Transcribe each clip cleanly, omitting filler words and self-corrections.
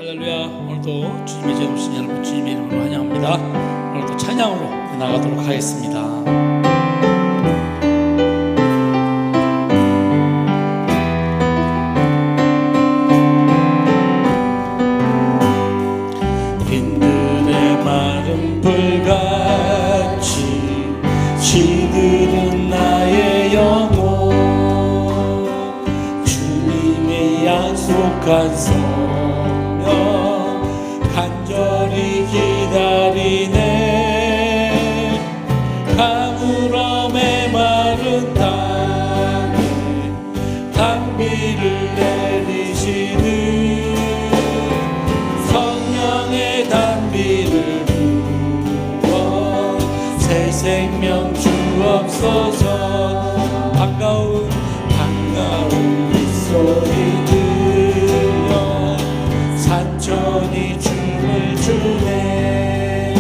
할렐루야. 오늘도 주님의 죄 없으신 여러분 주님의 이름으로 환영합니다. 오늘도 찬양으로 나가도록 하겠습니다. 빈들의 마른 불같이 시들은 나의 영혼, 주님의 약속한 성령 간절히 기다리네. 가물어 메마른 땅에 단비를 내리시는 성령의 단비를 부어 새 생명 주옵소서. 반가운 소리 들려 산천이 춤을 추네.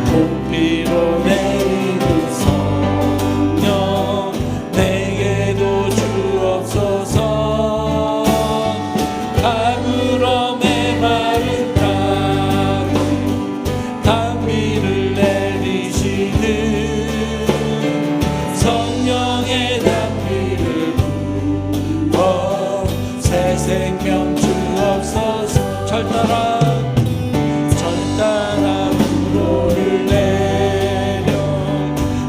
봄비로 내리는 성령 내게도 주옵소서. 가물어 메마른 땅에 단비를 내리시는 성령의 단비를 부어 새 생명 주옵소서. 절따라 불호를 내려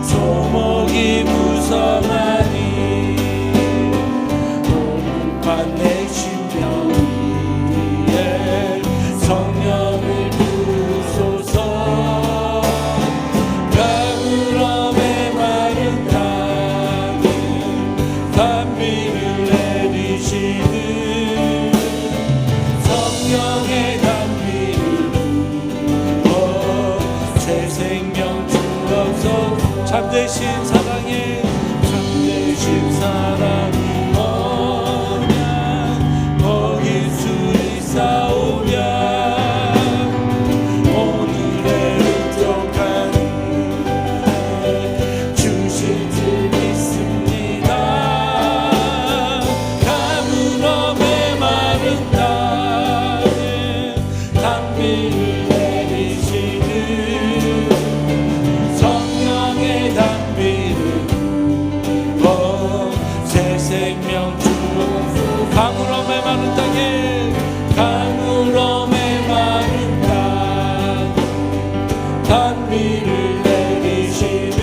소목이 무성하니 오른판 내 심령 위에 성령을 부소서. 가물어 메마른 땅에 단비를 내리시는 성령의 단비를 부어 새 생명 주옵소서. 참되신 사랑이 뭐냐 먹일 수 있사오랴. 오늘의 흡족한 은혜 주실 줄 믿습니다. 가물어 메마른 땅에 단비를 내리시는 성령의 단비를 부어 새 생명 주옵소서. 가물어 메마른 땅에 가물어 메마른 땅에 단비를 내리시는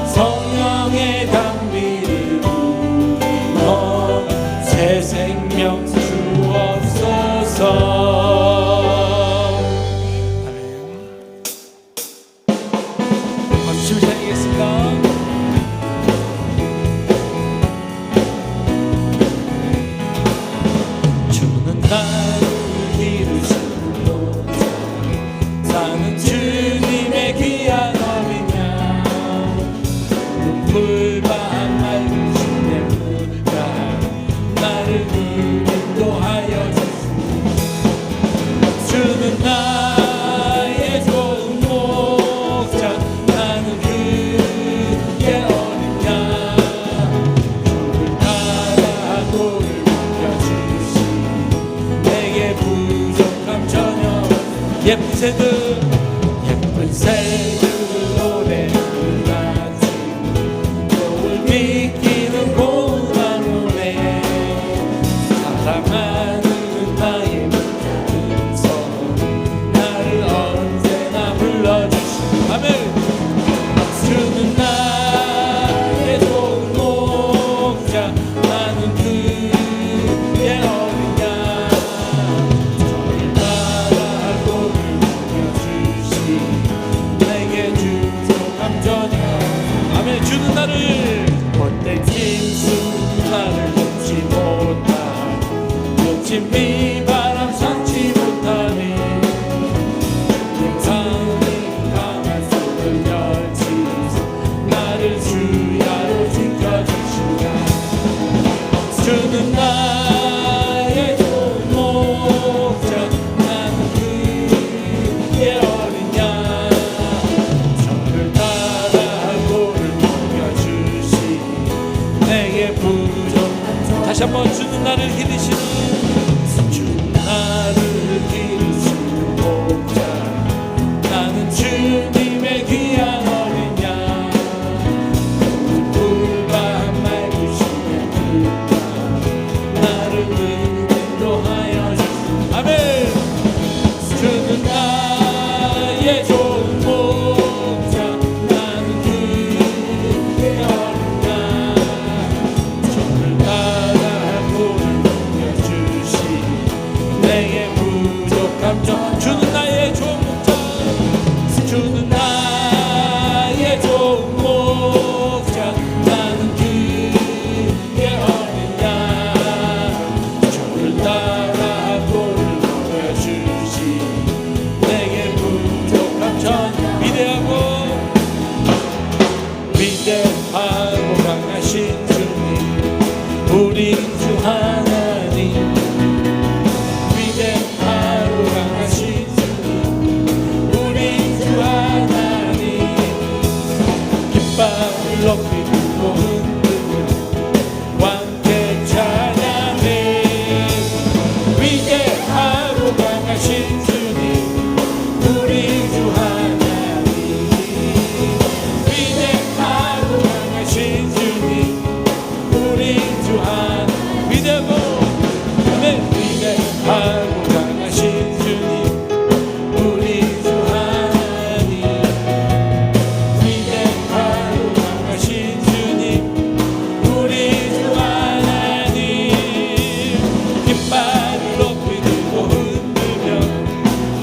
성령의 단비를 부어 새 생명 주옵소서. 아멘. 박수 치며 찬양하겠습니다. 주는 나를 기르시는 노자 사는 주님의 귀한 어린 양. 눈물밤 맑으신 내 물가 나를 인도하여 주시니. 주는 나의 좋은 목자 나는 그의 어린 양. 주를 따라 돌을 옮겨주시니 내게 부족함 전혀. 예쁜 새들 노래 불러지 너를 믿기는 고운한 노래. 사랑하는 나의 서 나를 언제나 불러주시니. 아멘. 주는 나의 좋은 목자 나는 그의 어린 양. 저를 따라 돌을 옮겨주시니 내게 주족함 전혀. 아멘. 주는 나를 못된 짐승 나를 넘지 못한 욕심 비바람 삼지 못하니. 영상이 강한 손을 펼치사 나를 주야로 지켜주시라. 주는 나의 좋은 목자 나는 그의 어린 양. 저를 따라 돌을 옮겨주시니 내게 부족. 다시 한번 주는 나를 기르시는 주 주 하나님 위대하고 강하신 주님 우리 주 하나님 깃발을 높이 들고 흔들며 왕께 찬양해 위대하고 강하신 주님 우리 주 하나님 위대하고 강하신 주님 우리 주 하나님 위대하고 아멘 위대하고 강하신 주님 우리 주 하나님 위대하고 강하신 주님 우리 주 하나님 깃발을 높이 들고 흔들며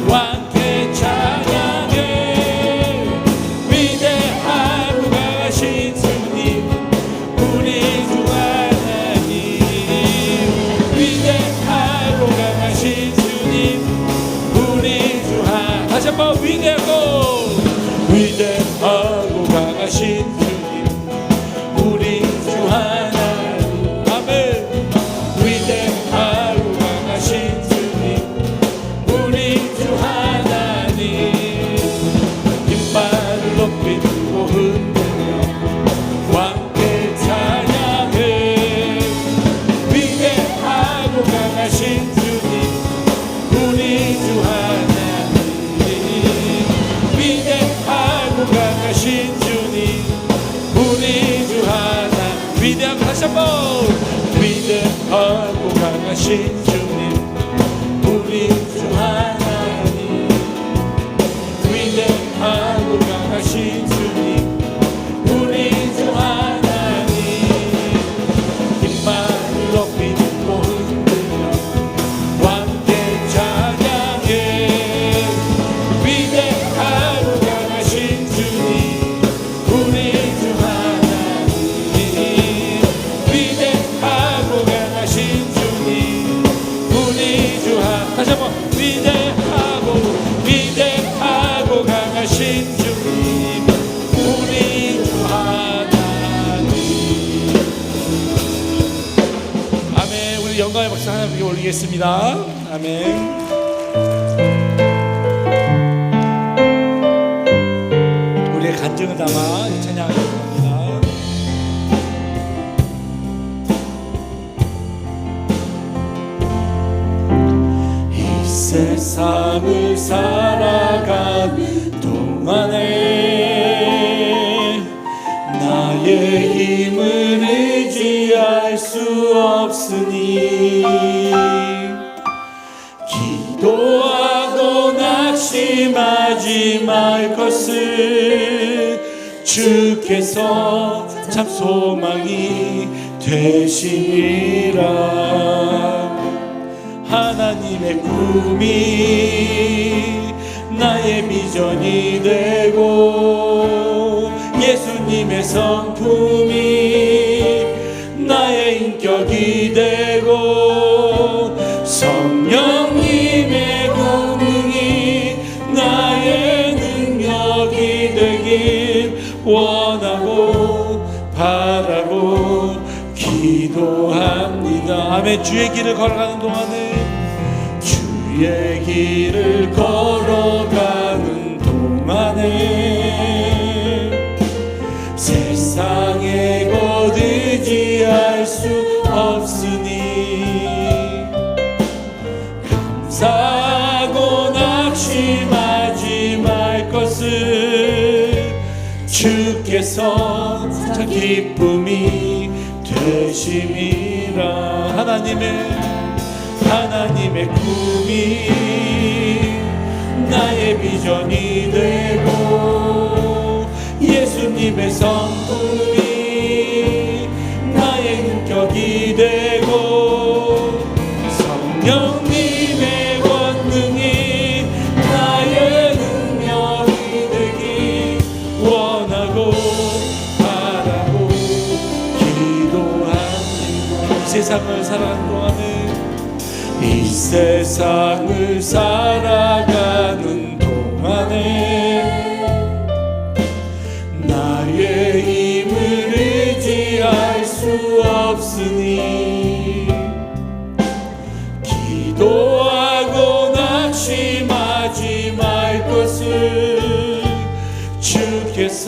왕께 찬양해 위대하고 강하신 주님 우리 주 하나님 위대하고 강하신 주님 우리 주 하나님 다시 한번 위대하고 강하신 주님 우리 주 하나님 아멘 위대하고 강하신 주님 우리 주 하나님 깃발을 높이 들고 흔들며 왕께 찬양해 위대하고 강하신 주님 우리 주 하나님 위대하고 강하신 주님 우리 주 하나님 위대하고 다시 한번 위대하고 강하신 주님 우리 주 하나님 위대하고 강하신 주님 우리 주 하나님 깃발을 높이 들고 흔들며 왕께 찬양해 위대하고 강하신 주님 우리 주 하나님 위대하고 강하신 주님 우리 주 하나님 다시 한번 위대하고 강하신 주님 우리 주 하나님 아멘. 우리 영광의 박수 하나님께 올리겠습니다. 아멘. 우리의 간증을 담아 찬양하기 원합니다. 이 세상을 살아가는 동안에 나의 힘을 의지할 수 없으니 기도하고 낙심하지 말 것을 주께서 참 소망이 되시리라 하나님의 꿈이 나의 비전이 되고 예수님의 성품이 나의 인격이 되고 성령님의 권능이 나의 능력이 되길 원하고 바라고 기도합니다. 아멘. 주의 길을 걸어가는 동안에 주의 길을 걸어가는 동안에 세상에 곧 의지할 수 없으니 감사하고 낙심하지 말 것을 주께서 참 기쁨이 되심이라 하나님의 꿈이 나의 비전이 되고 예수님의 성품이 나의 인격이 되고 성령님의 권능이 나의 능력이 되기 원하고 바라고 기도합니다. 이 세상을 살아가는 동안에 이 세상을 살아가는 동안에 나의 힘을 의지할 수 없으니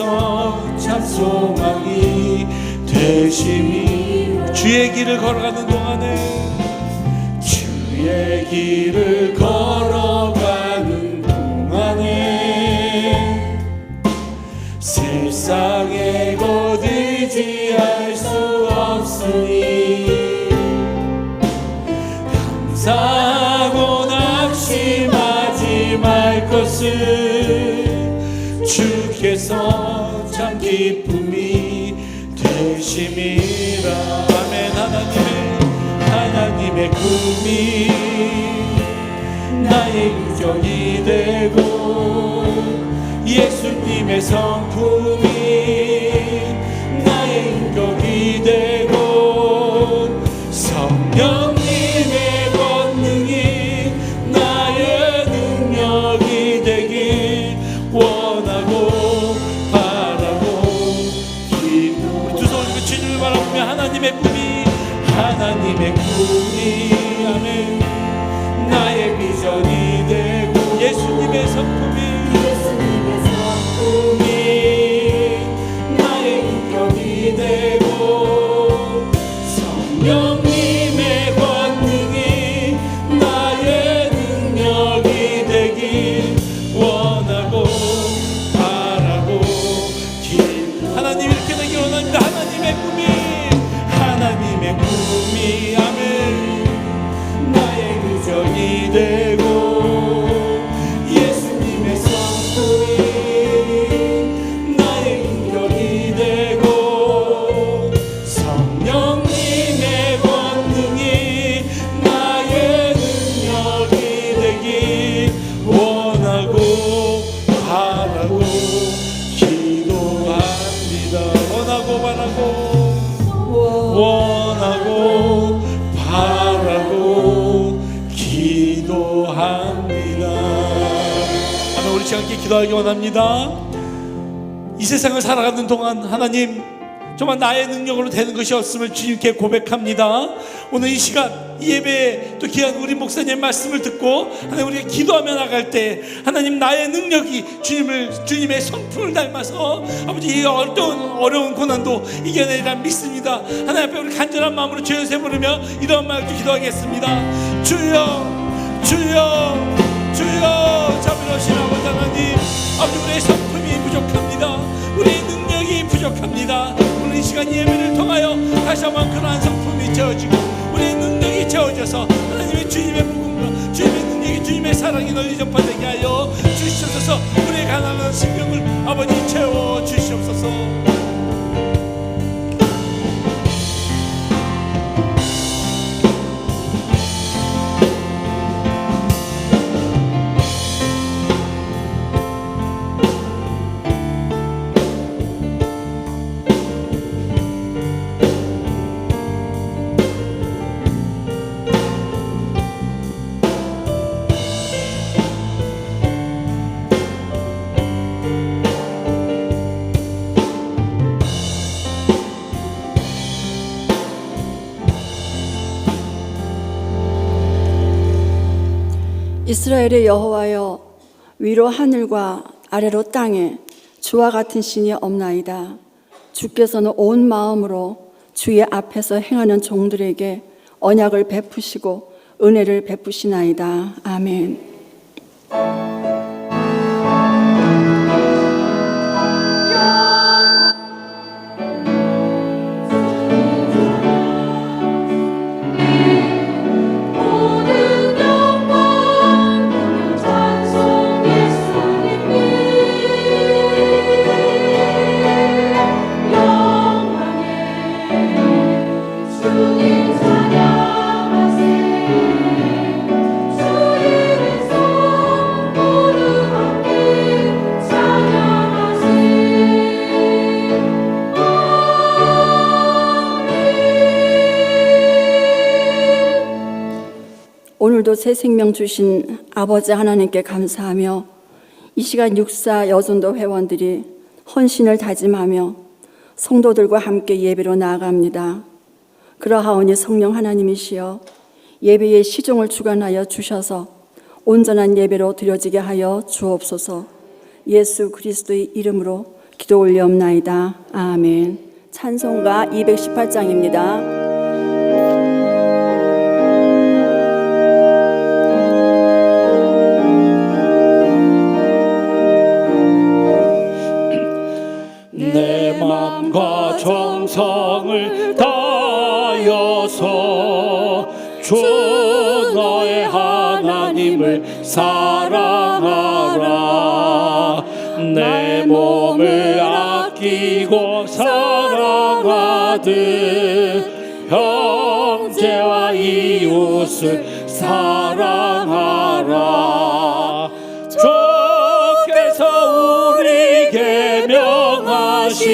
주께서 참 소망이 되심이. 주의 길을 걸어가는 동안에, 주의 길을 걸어가는 동안에 세상에 곧 의지할 수 없으니 감사하고 낙심하지 말 것을 주께서 참 기쁨이 되심이라. 아멘. 하나님의 꿈이 나의 유전이 되고 예수님의 성품이 나의 인격이 되고 성령님의 권능이 나의 능력이 되길 원하고 바라고 기도. 두 손을 들고 주님을 바라보며 하나님의 꿈이 아멘 나의 비전이 되고 예수님의 성품이 나의 인격이 되고 성령님의 권능이 나의 능력이 되길 원하고 바라고 하나님 이렇게 되길 원합니다. 하나님의 꿈이 아멘 나의 유전이 되고 예수님의 성품이 나의 인격이 되고 성령님의 권능이 나의 능력이 되길 원하고 바라고 기도합니다. 원하고 바라고 기도합니다. 아멘. 우리 함께 기도하기 원합니다. 이 세상을 살아가는 동안 하나님 정말 나의 능력으로 되는 것이 없음을 주님께 고백합니다. 오늘 이 시간 이 예배에 또 귀한 우리 목사님의 말씀을 듣고 하나님 우리가 기도하며 나갈 때 하나님 나의 능력이 주님의 성품을 닮아서 아버지 이 어려운 고난도 이겨내리라 믿습니다. 하나님 앞에 우리 간절한 마음으로 주여 세 부르며 이런 말도 기도하겠습니다. 주여 자비로우신 아버지 하나님, 아버지 우리의 성품이 부족합니다. 우리의 능력이 부족합니다. 오늘 이 시간 예배를 통하여 다시 한번 그러한 성품이 채워지고 우리의 능력이 채워져서 하나님의 주님의 복음과 주님의 능력이 주님의 사랑이 널리 전파되게 하여 주시옵소서. 우리의 가난한 심령을 아버지 채워 주시옵소서. 이스라엘의 여호와여, 위로 하늘과 아래로 땅에 주와 같은 신이 없나이다. 주께서는 온 마음으로 주의 앞에서 행하는 종들에게 언약을 베푸시고 은혜를 베푸시나이다. 아멘. 오늘도 새 생명 주신 아버지 하나님께 감사하며 이 시간 육사 여전도 회원들이 헌신을 다짐하며 성도들과 함께 예배로 나아갑니다. 그러하오니 성령 하나님이시여 예배의 시종을 주관하여 주셔서 온전한 예배로 드려지게 하여 주옵소서. 예수 그리스도의 이름으로 기도 올리옵나이다. 아멘. 찬송가 218장입니다. 내 마음과 정성을 다하여서 주 너의 하나님을 사랑하라. 내 몸을 아끼고 사랑하듯 형제와 이웃을 사랑하라. 주께서 우리에게 명하시니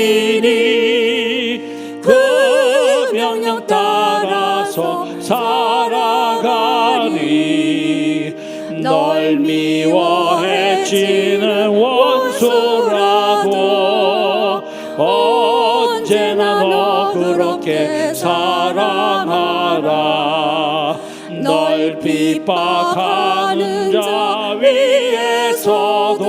그 명령 따라서 살아가리. 널 미워해 지는 원수라도 언제나 너 그렇게 사랑하라. 널 핍박하는 자 위에서도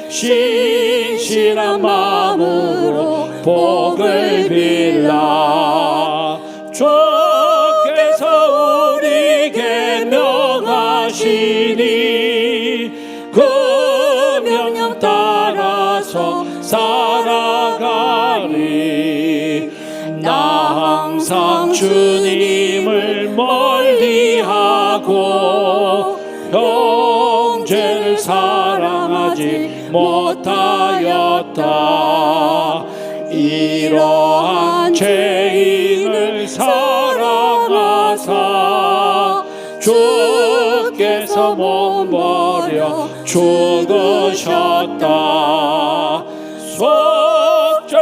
신실한 마음으로 복을 빌라. 주께서 우리에게 명하시니 그 명령 따라서 살아가리. 나 항상 주님을 멀리하고 형제를 사랑하지 못하였다. 이러한 죄인을 사랑하사 주께서 몸버려 죽으셨다. 속죄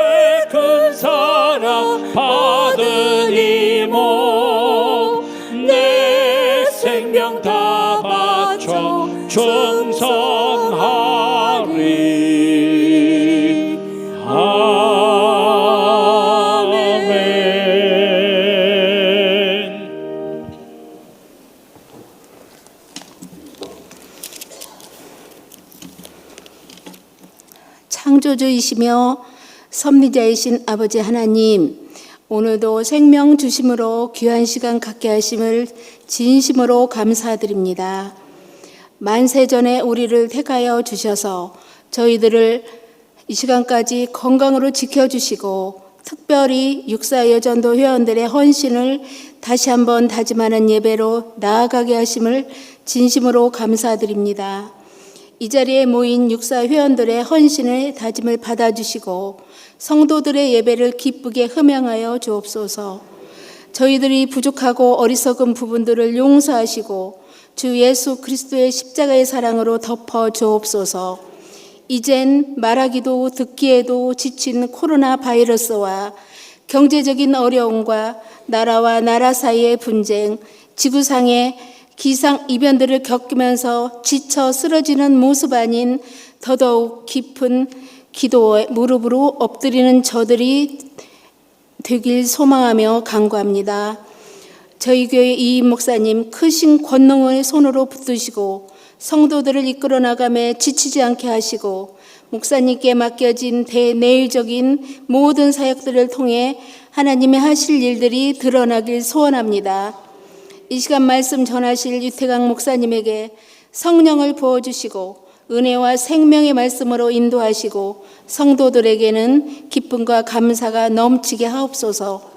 큰 사랑 받은 이모 내 생명 다 바쳐 충성하리. 아멘. 창조주이시며 섭리자이신 아버지 하나님, 오늘도 생명 주심으로 귀한 시간 갖게 하심을 진심으로 감사드립니다. 만세전에 우리를 택하여 주셔서 저희들을 이 시간까지 건강으로 지켜주시고 특별히 육사여전도 회원들의 헌신을 다시 한번 다짐하는 예배로 나아가게 하심을 진심으로 감사드립니다. 이 자리에 모인 육사 회원들의 헌신의 다짐을 받아주시고 성도들의 예배를 기쁘게 흠양하여 주옵소서. 저희들이 부족하고 어리석은 부분들을 용서하시고 주 예수 그리스도의 십자가의 사랑으로 덮어 주옵소서. 이젠 말하기도 듣기에도 지친 코로나 바이러스와 경제적인 어려움과 나라와 나라 사이의 분쟁, 지구상의 기상 이변들을 겪으면서 지쳐 쓰러지는 모습 아닌 더더욱 깊은 기도의 무릎으로 엎드리는 저들이 되길 소망하며 간구합니다. 저희 교회 이임 목사님 크신 권능의 손으로 붙드시고 성도들을 이끌어 나가며 지치지 않게 하시고 목사님께 맡겨진 대내일적인 모든 사역들을 통해 하나님이 하실 일들이 드러나길 소원합니다. 이 시간 말씀 전하실 유태강 목사님에게 성령을 부어주시고 은혜와 생명의 말씀으로 인도하시고 성도들에게는 기쁨과 감사가 넘치게 하옵소서.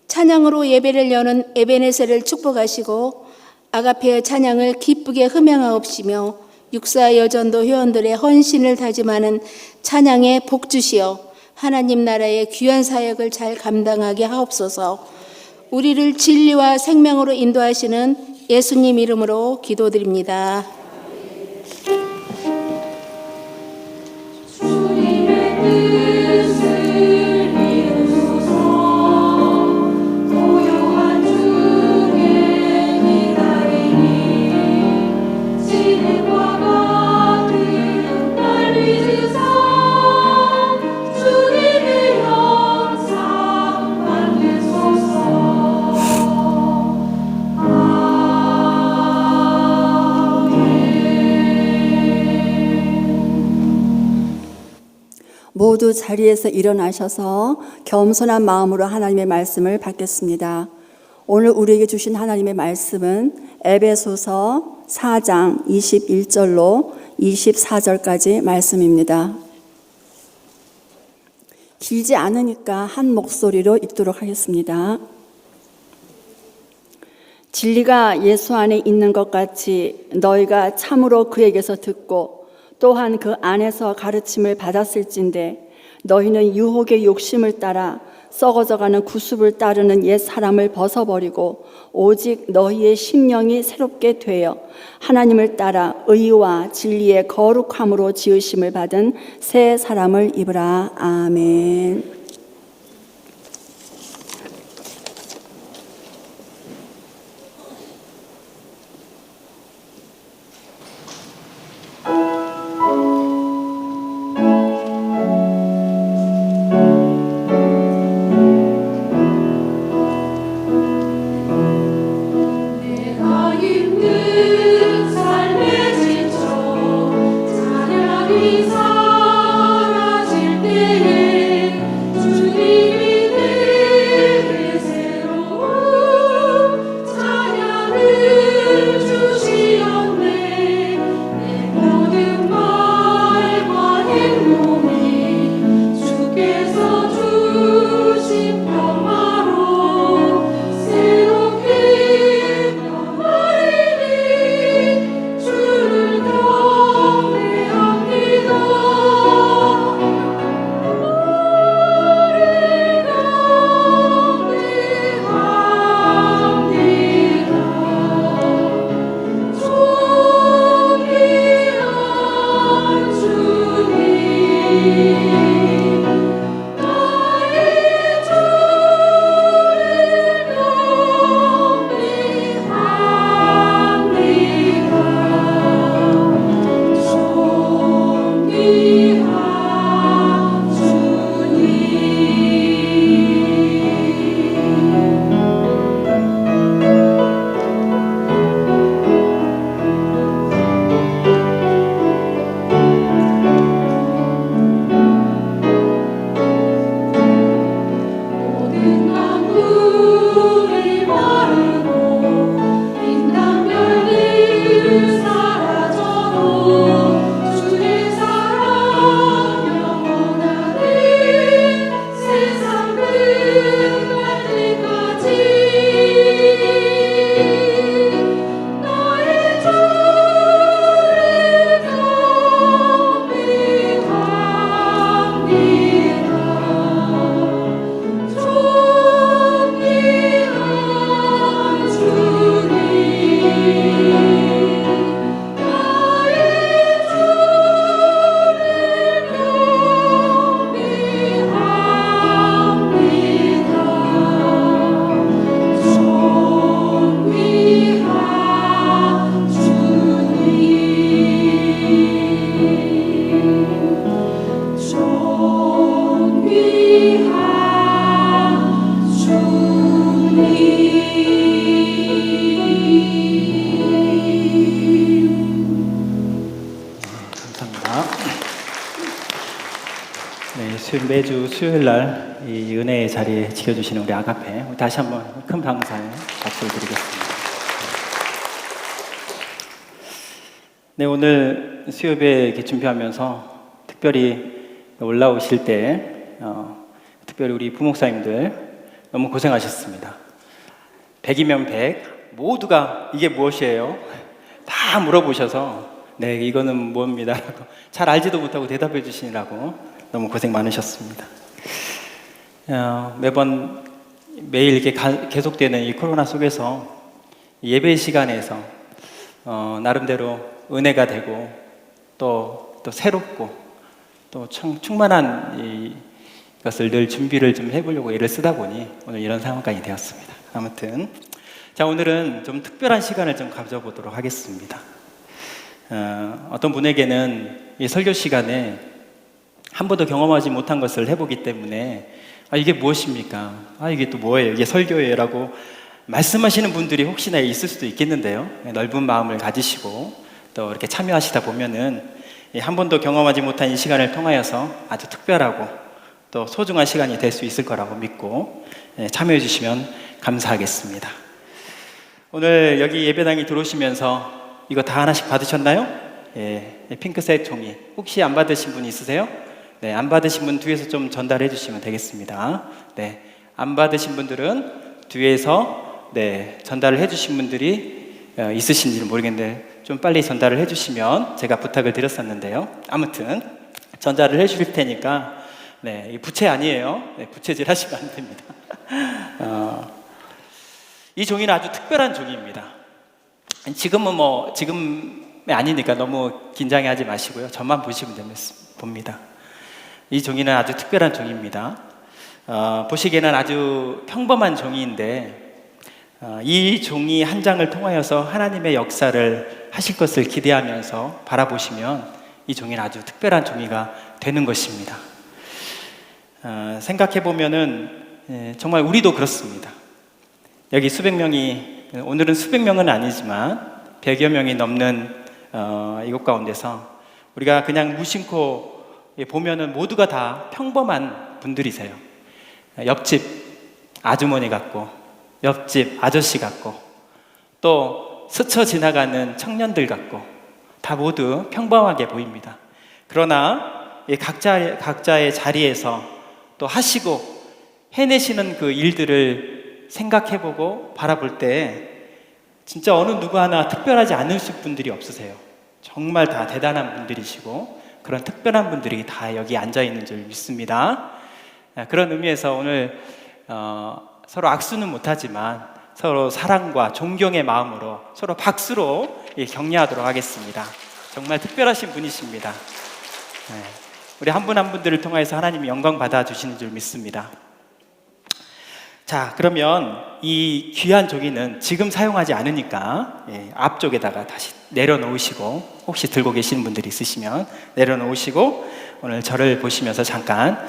찬양으로 예배를 여는 에베네셀을 축복하시고 아가페의 찬양을 기쁘게 흠양하옵시며 육사 여전도 회원들의 헌신을 다짐하는 찬양에 복 주시어 하나님 나라의 귀한 사역을 잘 감당하게 하옵소서. 우리를 진리와 생명으로 인도하시는 예수님 이름으로 기도드립니다. 아멘. 모두 자리에서 일어나셔서 겸손한 마음으로 하나님의 말씀을 받겠습니다. 오늘 우리에게 주신 하나님의 말씀은 에베소서 4장 21절로 24절까지 말씀입니다. 길지 않으니까 한 목소리로 읽도록 하겠습니다. 진리가 예수 안에 있는 것 같이 너희가 참으로 그에게서 듣고 또한 그 안에서 가르침을 받았을진데 너희는 유혹의 욕심을 따라 썩어져가는 구습을 따르는 옛 사람을 벗어버리고 오직 너희의 심령이 새롭게 되어 하나님을 따라 의와 진리의 거룩함으로 지으심을 받은 새 사람을 입으라. 아멘. 사라질 때에 주님이 내게 새로운 찬양을 주시었네. 내 모든 말과 행동이 주께서 주신 평화로 새롭게 변하리니 주를 매주 수요일 날 이 은혜의 자리에 지켜주시는 우리 아가페, 다시 한번 큰 감사의 박수를 드리겠습니다. 네, 오늘 수요일에 이렇게 준비하면서 특별히 올라오실 때 특별히 우리 부목사님들 너무 고생하셨습니다. 100이면 100 모두가 이게 무엇이에요? 다 물어보셔서 네, 이거는 뭡니다. 잘 알지도 못하고 대답해 주시느라고 너무 고생 많으셨습니다. 매일 이렇게 계속되는 이 코로나 속에서 예배 시간에서 나름대로 은혜가 되고 또 새롭고 또 충만한 이것을 늘 준비를 좀 해보려고 애를 쓰다 보니 오늘 이런 상황까지 되었습니다. 아무튼 자, 오늘은 좀 특별한 시간을 좀 가져보도록 하겠습니다. 어떤 분에게는 이 설교 시간에 한 번도 경험하지 못한 것을 해보기 때문에 이게 무엇입니까? 이게 또 뭐예요? 이게 설교예요? 라고 말씀하시는 분들이 혹시나 있을 수도 있겠는데요. 넓은 마음을 가지시고 또 이렇게 참여하시다 보면은 한 번도 경험하지 못한 이 시간을 통하여서 아주 특별하고 또 소중한 시간이 될 수 있을 거라고 믿고 참여해 주시면 감사하겠습니다. 오늘 여기 예배당에 들어오시면서 이거 다 하나씩 받으셨나요? 핑크색 종이 혹시 안 받으신 분 있으세요? 네, 안 받으신 분 뒤에서 좀 전달해 주시면 되겠습니다. 네, 안 받으신 분들은 뒤에서 전달을 해 주신 분들이 있으신지는 모르겠는데 좀 빨리 전달을 해 주시면 제가 부탁을 드렸었는데요. 아무튼 전달을 해 주실 테니까 이 부채 아니에요. 부채질 하시면 안 됩니다. 이 종이는 아주 특별한 종이입니다. 지금은 지금이 아니니까 너무 긴장하지 마시고요. 저만 보시면 됩니다. 이 종이는 아주 특별한 종이입니다. 보시기에는 아주 평범한 종이인데 이 종이 한 장을 통하여서 하나님의 역사를 하실 것을 기대하면서 바라보시면 이 종이는 아주 특별한 종이가 되는 것입니다. 생각해 보면은 정말 우리도 그렇습니다. 여기 수백 명이, 오늘은 수백 명은 아니지만 100여 명이 넘는 이곳 가운데서 우리가 그냥 무심코 보면은 모두가 다 평범한 분들이세요. 옆집 아주머니 같고 옆집 아저씨 같고 또 스쳐 지나가는 청년들 같고 다 모두 평범하게 보입니다. 그러나 각자의 자리에서 또 하시고 해내시는 그 일들을 생각해보고 바라볼 때 진짜 어느 누구 하나 특별하지 않으실 분들이 없으세요. 정말 다 대단한 분들이시고 그런 특별한 분들이 다 여기 앉아있는 줄 믿습니다. 그런 의미에서 오늘 서로 악수는 못하지만 서로 사랑과 존경의 마음으로 서로 박수로 격려하도록 하겠습니다. 정말 특별하신 분이십니다. 우리 한 분 한 분들을 통해서 하나님이 영광 받아주시는 줄 믿습니다. 자, 그러면 이 귀한 종이는 지금 사용하지 않으니까 앞쪽에다가 다시 내려놓으시고 혹시 들고 계시는 분들이 있으시면 내려놓으시고 오늘 저를 보시면서 잠깐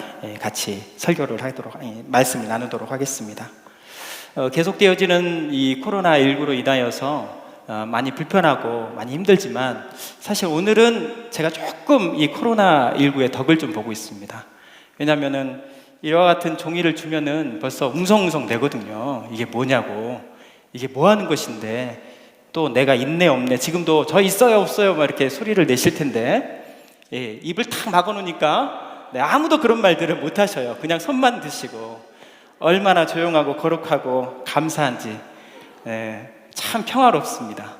같이 설교를 하도록 말씀을 나누도록 하겠습니다. 계속되어지는 이 코로나19로 인하여서 많이 불편하고 많이 힘들지만 사실 오늘은 제가 조금 이 코로나19의 덕을 좀 보고 있습니다. 왜냐하면은 이와 같은 종이를 주면은 벌써 웅성웅성 되거든요. 이게 뭐냐고, 이게 뭐 하는 것인데 또 내가 있네 없네, 지금도 저 있어요 없어요 막 이렇게 소리를 내실 텐데 입을 탁 막아놓으니까 아무도 그런 말들을 못 하셔요. 그냥 손만 드시고 얼마나 조용하고 거룩하고 감사한지 참 평화롭습니다.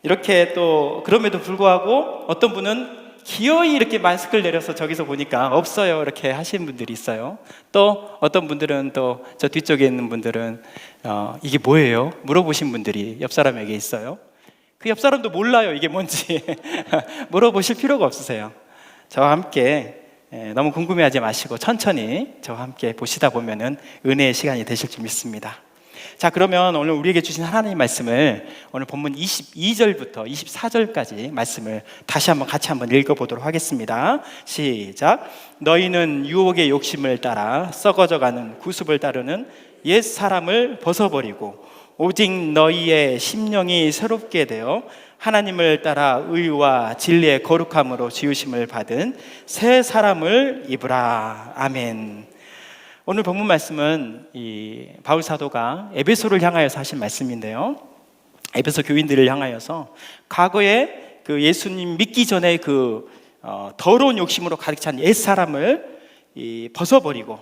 이렇게 또 그럼에도 불구하고 어떤 분은 기어이 이렇게 마스크를 내려서 저기서 보니까 없어요 이렇게 하시는 분들이 있어요. 또 어떤 분들은 또 저 뒤쪽에 있는 분들은 이게 뭐예요? 물어보신 분들이 옆 사람에게 있어요. 그 옆 사람도 몰라요 이게 뭔지. 물어보실 필요가 없으세요. 저와 함께 너무 궁금해하지 마시고 천천히 저와 함께 보시다 보면은 은혜의 시간이 되실 줄 믿습니다. 자, 그러면 오늘 우리에게 주신 하나님의 말씀을 오늘 본문 22절부터 24절까지 말씀을 다시 한번 같이 한번 읽어보도록 하겠습니다. 시작. 너희는 유혹의 욕심을 따라 썩어져가는 구습을 따르는 옛 사람을 벗어버리고 오직 너희의 심령이 새롭게 되어 하나님을 따라 의와 진리의 거룩함으로 지으심을 받은 새 사람을 입으라. 아멘. 오늘 본문 말씀은 이 바울 사도가 에베소를 향하여서 하신 말씀인데요. 에베소 교인들을 향하여서 과거에 그 예수님 믿기 전에 그 더러운 욕심으로 가득 찬 옛 사람을 벗어버리고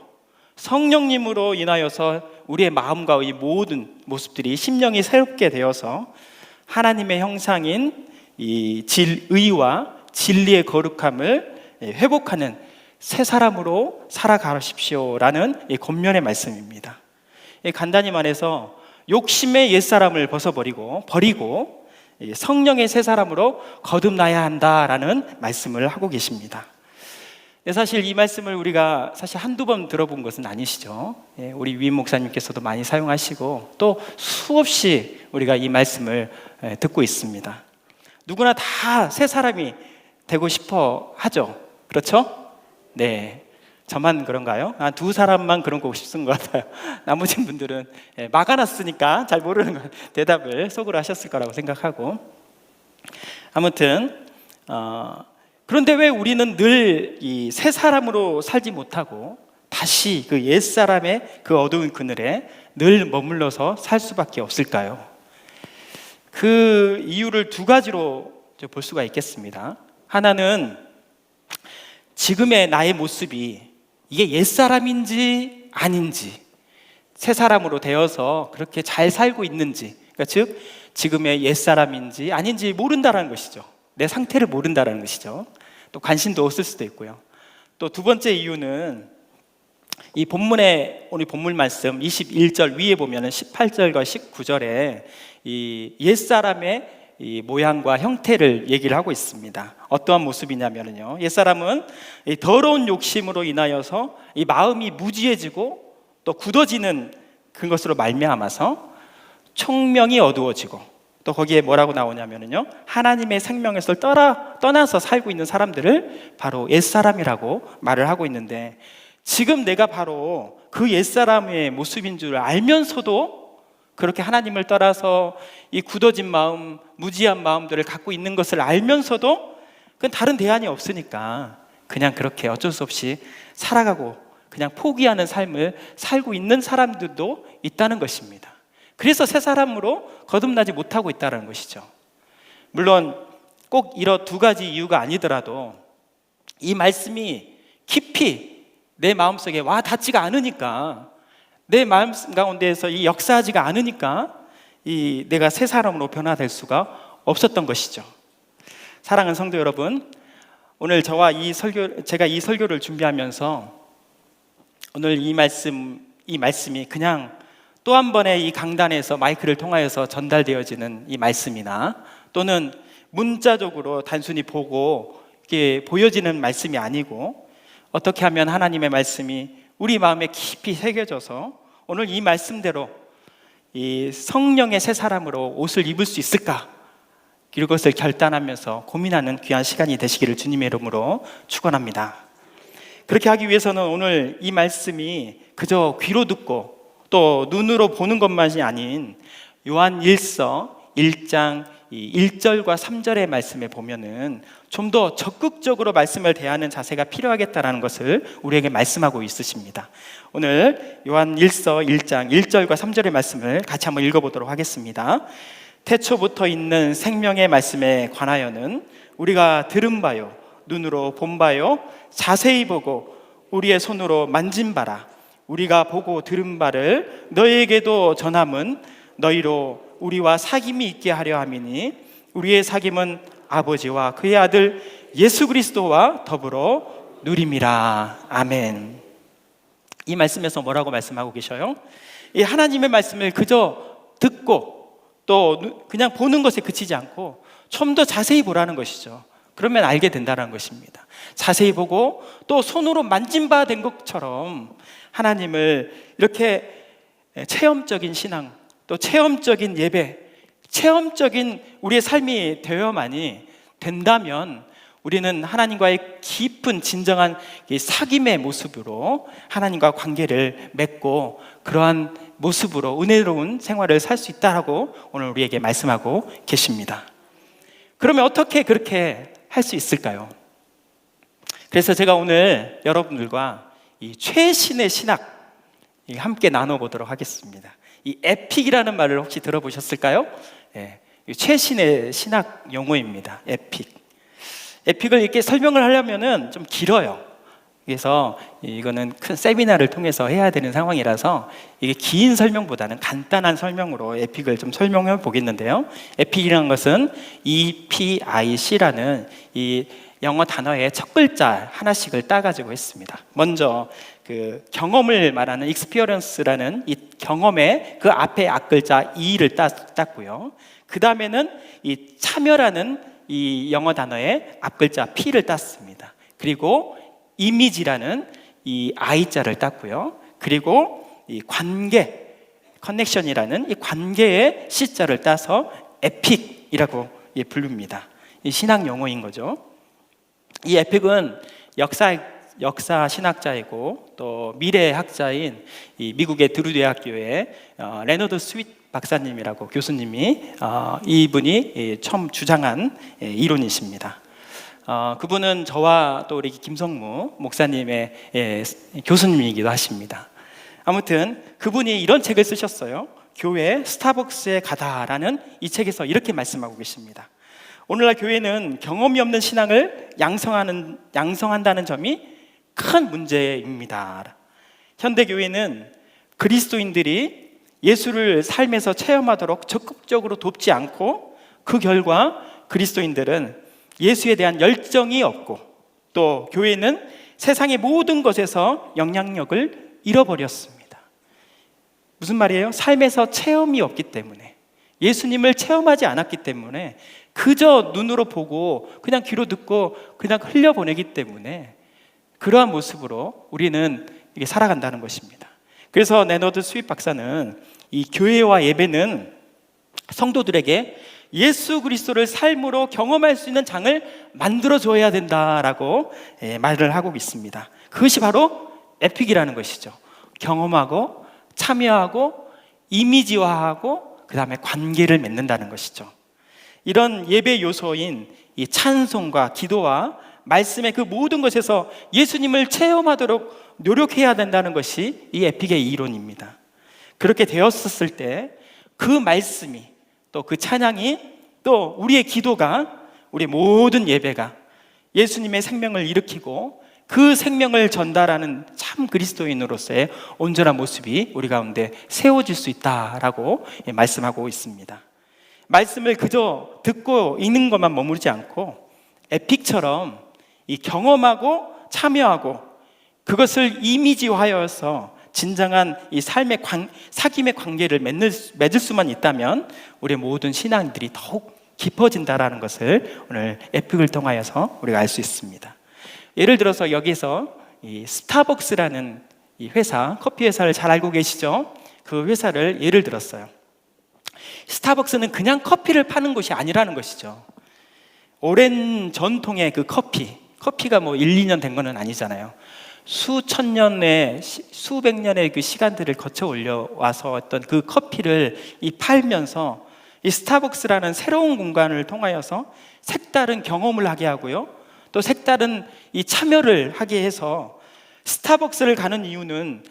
성령님으로 인하여서 우리의 마음과 이 모든 모습들이 심령이 새롭게 되어서 하나님의 형상인 이 의와 진리의 거룩함을 회복하는 새 사람으로 살아가십시오라는 이 권면의 말씀입니다. 간단히 말해서 욕심의 옛사람을 버리고 성령의 새 사람으로 거듭나야 한다라는 말씀을 하고 계십니다. 사실 이 말씀을 우리가 사실 한두 번 들어본 것은 아니시죠. 우리 위임 목사님께서도 많이 사용하시고 또 수없이 우리가 이 말씀을 듣고 있습니다. 누구나 다 새 사람이 되고 싶어 하죠. 그렇죠? 네, 저만 그런가요? 두 사람만 그런 거 싶은 것 같아요. 나머지 분들은 막아놨으니까 잘 모르는 대답을 속으로 하셨을 거라고 생각하고 아무튼 그런데 왜 우리는 늘 이 새 사람으로 살지 못하고 다시 그 옛사람의 그 어두운 그늘에 늘 머물러서 살 수밖에 없을까요? 그 이유를 두 가지로 볼 수가 있겠습니다. 하나는 지금의 나의 모습이 이게 옛사람인지 아닌지, 새 사람으로 되어서 그렇게 잘 살고 있는지, 그러니까 즉 지금의 옛사람인지 아닌지 모른다라는 것이죠. 내 상태를 모른다라는 것이죠. 또 관심도 없을 수도 있고요. 또 두 번째 이유는 이 본문의 오늘 본문 말씀 21절 위에 보면은 18절과 19절에 이 옛사람의 이 모양과 형태를 얘기를 하고 있습니다. 어떠한 모습이냐면요, 옛사람은 이 더러운 욕심으로 인하여서 이 마음이 무지해지고 또 굳어지는 그것으로 말미암아서 총명이 어두워지고, 또 거기에 뭐라고 나오냐면요, 하나님의 생명에서 떠나서 살고 있는 사람들을 바로 옛사람이라고 말을 하고 있는데, 지금 내가 바로 그 옛사람의 모습인 줄 알면서도 그렇게 하나님을 떠나서 이 굳어진 마음, 무지한 마음들을 갖고 있는 것을 알면서도 그건 다른 대안이 없으니까 그냥 그렇게 어쩔 수 없이 살아가고 그냥 포기하는 삶을 살고 있는 사람들도 있다는 것입니다. 그래서 새 사람으로 거듭나지 못하고 있다는 것이죠. 물론 꼭 이런 두 가지 이유가 아니더라도 이 말씀이 깊이 내 마음속에 와 닿지가 않으니까, 내 마음 가운데에서 이 역사하지가 않으니까 이 내가 새 사람으로 변화될 수가 없었던 것이죠. 사랑하는 성도 여러분, 오늘 제가 이 설교를 준비하면서 오늘 이 말씀이 그냥 또 한 번의 이 강단에서 마이크를 통하여서 전달되어지는 이 말씀이나 또는 문자적으로 단순히 보고 이게 보여지는 말씀이 아니고, 어떻게 하면 하나님의 말씀이 우리 마음에 깊이 새겨져서 오늘 이 말씀대로 이 성령의 새 사람으로 옷을 입을 수 있을까, 이것을 결단하면서 고민하는 귀한 시간이 되시기를 주님의 이름으로 축원합니다. 그렇게 하기 위해서는 오늘 이 말씀이 그저 귀로 듣고 또 눈으로 보는 것만이 아닌 요한 1서 1장 1절과 3절의 말씀에 보면은 좀 더 적극적으로 말씀을 대하는 자세가 필요하겠다라는 것을 우리에게 말씀하고 있으십니다. 오늘 요한 1서 1장 1절과 3절의 말씀을 같이 한번 읽어보도록 하겠습니다. 태초부터 있는 생명의 말씀에 관하여는 우리가 들은 바요, 눈으로 본 바요, 자세히 보고 우리의 손으로 만진 바라. 우리가 보고 들은 바를 너희에게도 전함은 너희로 우리와 사귐이 있게 하려 함이니 우리의 사귐은 아버지와 그의 아들 예수 그리스도와 더불어 누림이라. 아멘. 이 말씀에서 뭐라고 말씀하고 계셔요? 이 하나님의 말씀을 그저 듣고 또 그냥 보는 것에 그치지 않고 좀 더 자세히 보라는 것이죠. 그러면 알게 된다는 것입니다. 자세히 보고 또 손으로 만진 바 된 것처럼 하나님을 이렇게 체험적인 신앙, 또 체험적인 예배, 체험적인 우리의 삶이 되어야만이 된다면 우리는 하나님과의 깊은 진정한 사귐의 모습으로 하나님과 관계를 맺고 그러한 모습으로 은혜로운 생활을 살 수 있다라고 오늘 우리에게 말씀하고 계십니다. 그러면 어떻게 그렇게 할 수 있을까요? 그래서 제가 오늘 여러분들과 이 최신의 신학 함께 나눠보도록 하겠습니다. 이 에픽이라는 말을 혹시 들어보셨을까요? 예, 최신의 신학 용어입니다. 에픽을 이렇게 설명을 하려면은 좀 길어요. 그래서 이거는 큰 세미나를 통해서 해야 되는 상황이라서 이게 긴 설명보다는 간단한 설명으로 에픽을 좀 설명해 보겠는데요. 에픽이라는 것은 EPIC라는 이 영어 단어의 첫 글자 하나씩을 따가지고 했습니다. 먼저 그 경험을 말하는 experience라는 이 경험의 그 앞에 앞글자 E를 땄고요. 그 다음에는 이 참여라는 이 영어 단어의 앞글자 P를 땄습니다. 그리고 이미지라는 이 I자를 땄고요. 그리고 이 관계, 커넥션이라는 이 관계의 C자를 따서 에픽이라고 부릅니다. 이 신학 용어인 거죠. 이 에픽은 역사 신학자이고 또 미래학자인 이 미국의 드루 대학교의 레너드 스윗 박사님이라고 교수님이 이분이 처음 주장한 이론이십니다. 그분은 저와 또 우리 김성무 목사님의 교수님이기도 하십니다. 아무튼 그분이 이런 책을 쓰셨어요. 교회 스타벅스에 가다라는 이 책에서 이렇게 말씀하고 계십니다. 오늘날 교회는 경험이 없는 신앙을 양성한다는 점이 큰 문제입니다. 현대 교회는 그리스도인들이 예수를 삶에서 체험하도록 적극적으로 돕지 않고 그 결과 그리스도인들은 예수에 대한 열정이 없고 또 교회는 세상의 모든 것에서 영향력을 잃어버렸습니다. 무슨 말이에요? 삶에서 체험이 없기 때문에, 예수님을 체험하지 않았기 때문에, 그저 눈으로 보고 그냥 귀로 듣고 그냥 흘려보내기 때문에 그러한 모습으로 우리는 이게 살아간다는 것입니다. 그래서 레너드 스윗 박사는 이 교회와 예배는 성도들에게 예수 그리스도를 삶으로 경험할 수 있는 장을 만들어줘야 된다라고 말을 하고 있습니다. 그것이 바로 에픽이라는 것이죠. 경험하고 참여하고 이미지화하고 그 다음에 관계를 맺는다는 것이죠. 이런 예배 요소인 이 찬송과 기도와 말씀의 그 모든 것에서 예수님을 체험하도록 노력해야 된다는 것이 이 에픽의 이론입니다. 그렇게 되었을 때 그 말씀이 또 그 찬양이 또 우리의 기도가, 우리 모든 예배가 예수님의 생명을 일으키고 그 생명을 전달하는 참 그리스도인으로서의 온전한 모습이 우리 가운데 세워질 수 있다라고 말씀하고 있습니다. 말씀을 그저 듣고 읽는 것만 머무르지 않고 에픽처럼 이 경험하고 참여하고 그것을 이미지화하여서 진정한 이 삶의 사귐의 관계를 맺을 수만 있다면 우리의 모든 신앙들이 더욱 깊어진다라는 것을 오늘 에픽을 통하여서 우리가 알 수 있습니다. 예를 들어서 여기서 이 스타벅스라는 이 회사, 커피 회사를 잘 알고 계시죠? 그 회사를 예를 들었어요. 스타벅스는 그냥 커피를 파는 곳이 아니라는 것이죠. 오랜 전통의 그 커피가 뭐 1, 2년 된 거는 아니잖아요. 수천 년의, 수백 년의 그 시간들을 거쳐 올려와서 어떤 그 커피를 팔면서 이 스타벅스라는 새로운 공간을 통하여서 색다른 경험을 하게 하고요. 또 색다른 이 참여를 하게 해서 스타벅스를 가는 이유는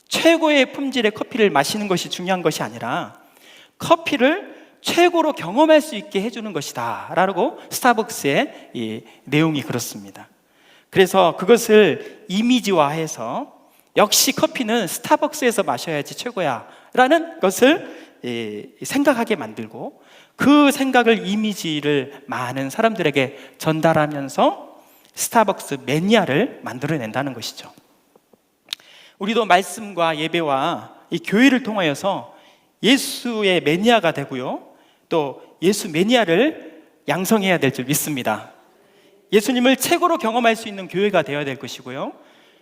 최고의 품질의 커피를 마시는 것이 중요한 것이 아니라 커피를 최고로 경험할 수 있게 해주는 것이다 라고 스타벅스의 이 내용이 그렇습니다. 그래서 그것을 이미지화해서 역시 커피는 스타벅스에서 마셔야지 최고야 라는 것을 생각하게 만들고 그 생각을 이미지를 많은 사람들에게 전달하면서 스타벅스 매니아를 만들어낸다는 것이죠. 우리도 말씀과 예배와 이 교회를 통하여서 예수의 매니아가 되고요, 또 예수 매니아를 양성해야 될 줄 믿습니다. 예수님을 최고로 경험할 수 있는 교회가 되어야 될 것이고요,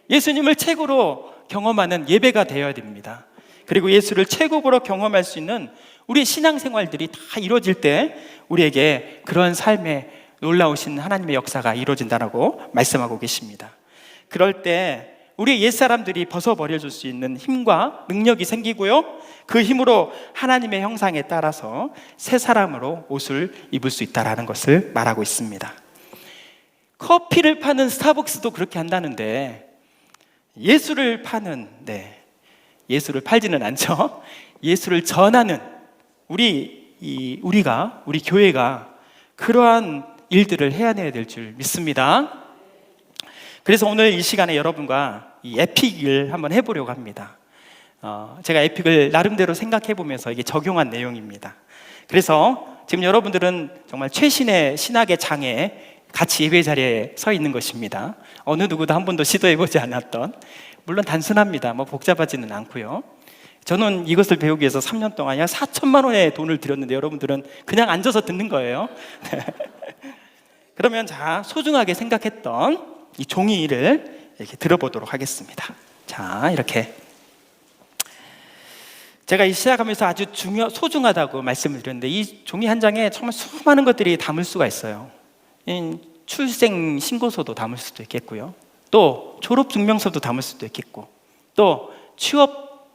예수님을 최고로 경험하는 예배가 되어야 됩니다. 그리고 예수를 최고로 경험할 수 있는 우리의 신앙생활들이 다 이루어질 때 우리에게 그런 삶의 놀라우신 하나님의 역사가 이루어진다고 말씀하고 계십니다. 그럴 때 우리 옛사람들이 벗어버려줄 수 있는 힘과 능력이 생기고요, 그 힘으로 하나님의 형상에 따라서 새 사람으로 옷을 입을 수 있다는 것을 말하고 있습니다. 커피를 파는 스타벅스도 그렇게 한다는데 예수를 파는, 예수를 팔지는 않죠. 예수를 전하는 우리 교회가 그러한 일들을 해야 될 줄 믿습니다. 그래서 오늘 이 시간에 여러분과 이 에픽을 한번 해보려고 합니다. 제가 에픽을 나름대로 생각해 보면서 이게 적용한 내용입니다. 그래서 지금 여러분들은 정말 최신의 신학의 장에 같이 예배 자리에 서 있는 것입니다. 어느 누구도 한 번도 시도해보지 않았던, 물론 단순합니다. 뭐 복잡하지는 않고요. 저는 이것을 배우기 위해서 3년 동안 약 4천만 원의 돈을 들였는데 여러분들은 그냥 앉아서 듣는 거예요. 그러면 자, 소중하게 생각했던 이 종이를 이렇게 들어보도록 하겠습니다. 자, 이렇게 제가 시작하면서 아주 소중하다고 말씀을 드렸는데 이 종이 한 장에 정말 수많은 것들이 담을 수가 있어요. 출생 신고서도 담을 수도 있겠고요, 또 졸업 증명서도 담을 수도 있겠고, 또 취업